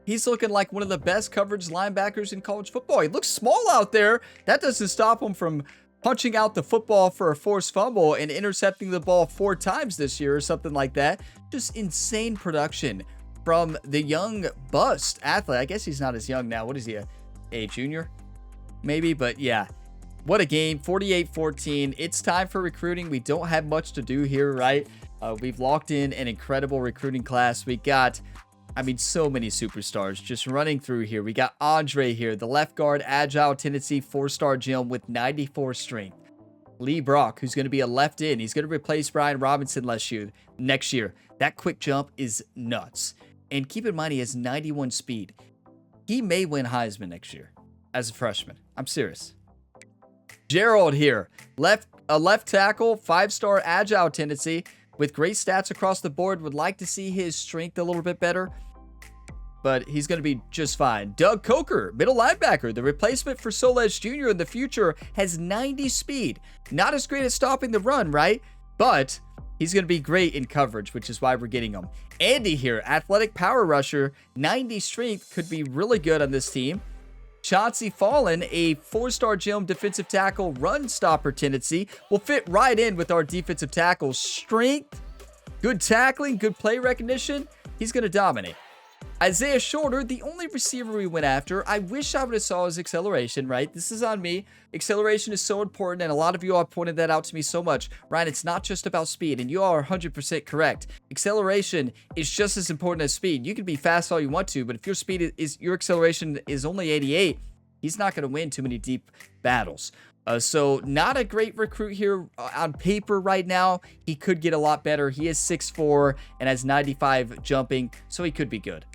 [SPEAKER 1] He's looking like one of the best coverage linebackers in college football. He looks small out there. That doesn't stop him from punching out the football for a forced fumble and intercepting the ball 4 times this year or something like that. Just insane production from the young bust athlete. I guess he's not as young now. What is he, a junior? Maybe, but yeah. What a game, 48-14. It's time for recruiting. We don't have much to do here, right? We've locked in an incredible recruiting class. We got, I mean, so many superstars just running through here. We got Andre here, the left guard, agile tendency, 4-star gem with 94 strength. Lee Brock, who's going to be a left in. He's going to replace Brian Robinson next year. That quick jump is nuts. And keep in mind, he has 91 speed. He may win Heisman next year as a freshman. I'm serious. Gerald here, left tackle, 5-star agile tendency with great stats across the board. Would like to see his strength a little bit better, but he's going to be just fine. Doug Coker, middle linebacker, the replacement for Soles Jr. in the future, has 90 speed. Not as great at stopping the run, right? But he's going to be great in coverage, which is why we're getting him. Andy here, athletic power rusher, 90 strength, could be really good on this team. Chauncey Fallon, a 4-star gem defensive tackle, run stopper tendency, will fit right in with our defensive tackle. Strength, good tackling, good play recognition. He's going to dominate. Isaiah Shorter, the only receiver we went after. I wish I would have saw his acceleration, right? This is on me. Acceleration is so important, and a lot of you all pointed that out to me so much. Ryan, it's not just about speed, and you all are 100% correct. Acceleration is just as important as speed. You can be fast all you want to, but if your acceleration is only 88, he's not going to win too many deep battles. So not a great recruit here on paper right now. He could get a lot better. He is 6'4" and has 95 jumping, so he could be good.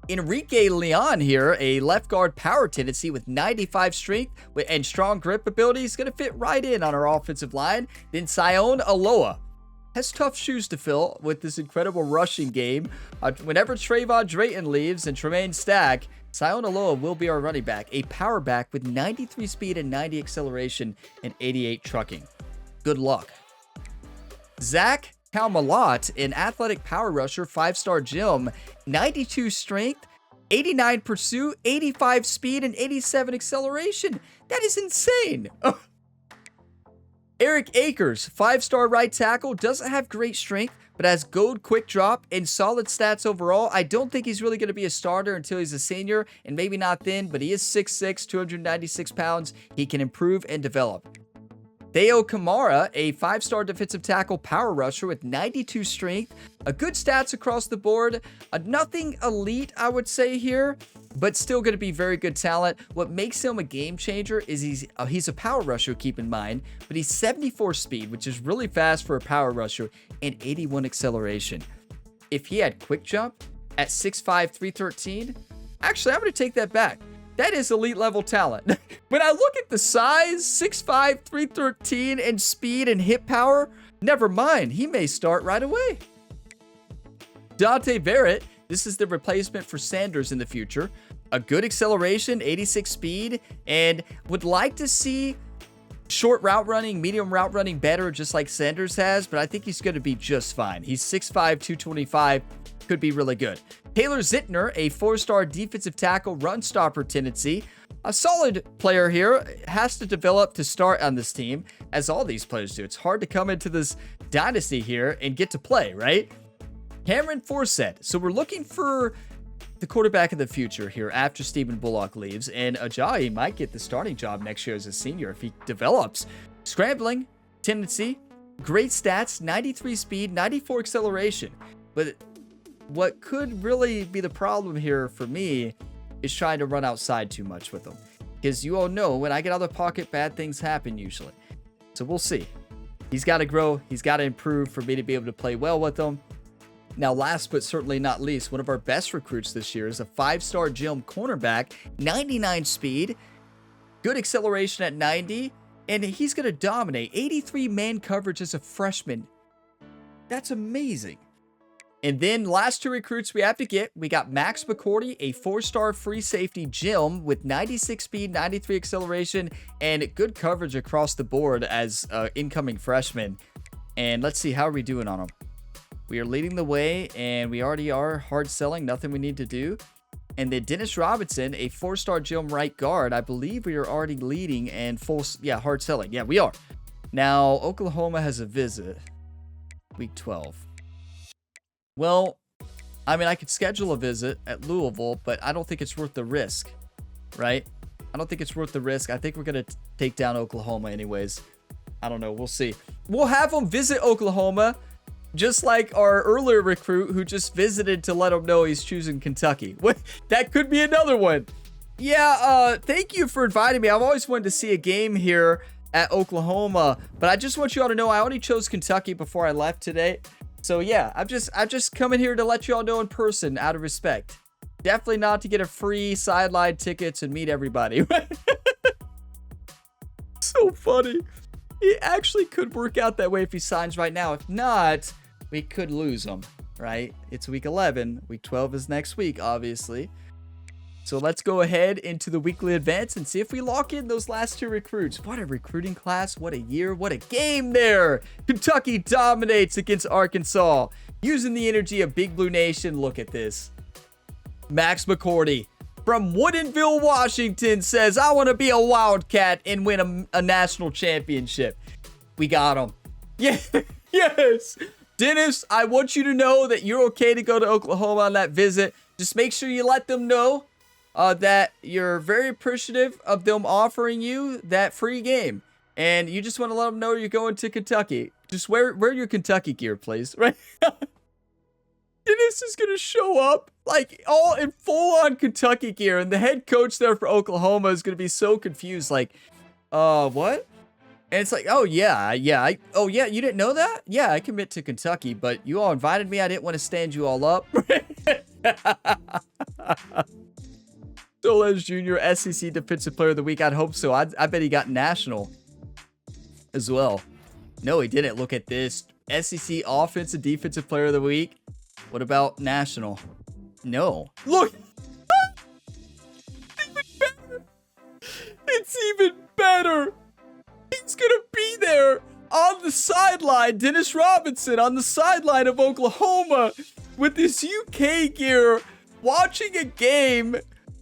[SPEAKER 1] Enrique Leon here, a left guard power tendency with 95 strength and strong grip ability. He's going to fit right in on our offensive line. Then Sion Aloha has tough shoes to fill with this incredible rushing game. Whenever Trayvon Drayton leaves and Tremaine Stack, Sion Aloha will be our running back, a power back with 93 speed and 90 acceleration and 88 trucking. Good luck. Zach Kalmalat, an athletic power rusher, 5-star gem, 92 strength, 89 pursuit, 85 speed, and 87 acceleration. That is insane. Eric Akers, 5-star right tackle, doesn't have great strength, but has good quick drop and solid stats overall. I don't think he's really going to be a starter until he's a senior, and maybe not then, but he is 6'6", 296 pounds. He can improve and develop. Theo Kamara, a 5-star defensive tackle power rusher with 92 strength, a good stats across the board, nothing elite, I would say here, but still going to be very good talent. What makes him a game changer is he's a power rusher, keep in mind, but he's 74 speed, which is really fast for a power rusher, and 81 acceleration. If he had quick jump at 6'5", 313, actually, I'm going to take that back. That is elite level talent. When I look at the size, 6'5", 313, and speed and hip power, never mind, he may start right away. Dante Barrett, this is the replacement for Sanders in the future. A good acceleration, 86 speed, and would like to see short route running, medium route running better, just like Sanders has, but I think he's going to be just fine. He's 6'5", 225, could be really good. Taylor Zittner, a 4-star defensive tackle, run stopper tendency. A solid player here, has to develop to start on this team, as all these players do. It's hard to come into this dynasty here and get to play, right? Cameron Forsett. So we're looking for the quarterback of the future here after Stephen Bullock leaves, and Ajayi might get the starting job next year as a senior if he develops. Scrambling tendency, great stats, 93 speed, 94 acceleration. But what could really be the problem here for me is trying to run outside too much with him. Because you all know when I get out of the pocket, bad things happen usually. So we'll see. He's got to grow. He's got to improve for me to be able to play well with him. Now, last but certainly not least, one of our best recruits this year is a 5-star Gym cornerback, 99 speed, good acceleration at 90, and he's going to dominate. 83 man coverage as a freshman. That's amazing. And then last 2 recruits we have to get, we got Max McCourty, a 4-star free safety Gym with 96 speed, 93 acceleration, and good coverage across the board as incoming freshman. And let's see, how are we doing on him? We are leading the way, and we already are hard selling. Nothing we need to do. And then Dennis Robinson, a 4-star Gym right guard. I believe we are already leading and hard selling. Yeah, we are. Now, Oklahoma has a visit. Week 12. Well, I mean, I could schedule a visit at Louisville, but I don't think it's worth the risk, right? I don't think it's worth the risk. I think we're going to take down Oklahoma anyways. I don't know. We'll see. We'll have them visit Oklahoma, just like our earlier recruit who just visited to let him know he's choosing Kentucky. That could be another one. Yeah, thank you for inviting me. I've always wanted to see a game here at Oklahoma, but I just want you all to know I already chose Kentucky before I left today. So yeah, I'm just coming here to let you all know in person out of respect. Definitely not to get a free sideline tickets and meet everybody. So funny. It actually could work out that way if he signs right now. If not, we could lose him, right? It's week 11. Week 12 is next week, obviously. So let's go ahead into the weekly advance and see if we lock in those last 2 recruits. What a recruiting class. What a year. What a game there. Kentucky dominates against Arkansas. Using the energy of Big Blue Nation. Look at this. Max McCourty from Woodinville, Washington says, I want to be a Wildcat and win a national championship. We got him. Yeah, yes. Dennis, I want you to know that you're okay to go to Oklahoma on that visit. Just make sure you let them know that you're very appreciative of them offering you that free game. And you just want to let them know you're going to Kentucky. Just wear your Kentucky gear, please. Right? Dennis is going to show up like all in full-on Kentucky gear. And the head coach there for Oklahoma is going to be so confused. Like, what? And it's like, oh, yeah, you didn't know that? Yeah, I commit to Kentucky, but you all invited me. I didn't want to stand you all up. Soles Jr., SEC Defensive Player of the Week. I'd hope so. I bet he got national as well. No, he didn't. Look at this. SEC Offensive Defensive Player of the Week. What about national? No. Look. It's even better. He's going to be there on the sideline. Dennis Robinson on the sideline of Oklahoma with this UK gear, watching a game,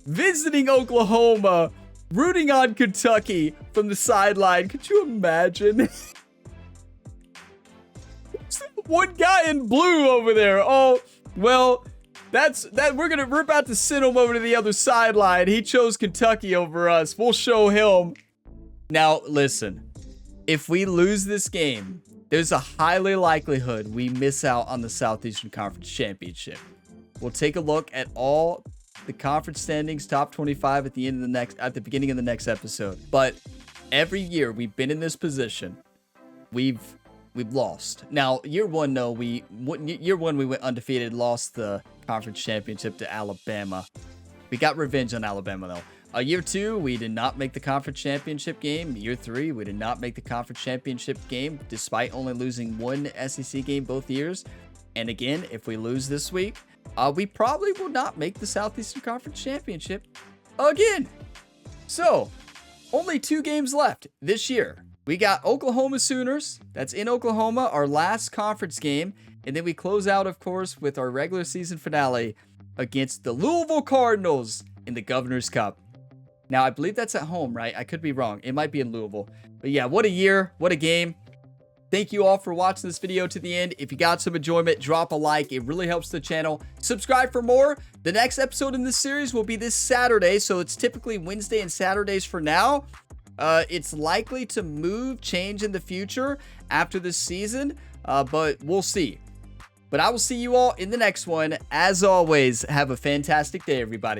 [SPEAKER 1] visiting Oklahoma, rooting on Kentucky from the sideline. Could you imagine? One guy in blue over there. Oh, well, we're about to send him over to the other sideline. He chose Kentucky over us. We'll show him. Now, listen, if we lose this game, there's a highly likelihood we miss out on the Southeastern Conference Championship. We'll take a look at all the conference standings, top 25 at the beginning of the next episode. But every year we've been in this position, we've lost. Now, year one we went undefeated, lost the conference championship to Alabama. We got revenge on Alabama though. Year 2, we did not make the conference championship game. Year 3, we did not make the conference championship game, despite only losing one SEC game both years. And again, if we lose this week, we probably will not make the Southeastern Conference Championship again. So, only 2 games left this year. We got Oklahoma Sooners. That's in Oklahoma, our last conference game. And then we close out, of course, with our regular season finale against the Louisville Cardinals in the Governor's Cup. Now, I believe that's at home, right? I could be wrong. It might be in Louisville. But yeah, what a year. What a game. Thank you all for watching this video to the end. If you got some enjoyment, drop a like. It really helps the channel. Subscribe for more. The next episode in this series will be this Saturday, so it's typically Wednesday and Saturdays for now. It's likely to change in the future after this season, but we'll see. But I will see you all in the next one. As always, have a fantastic day, everybody.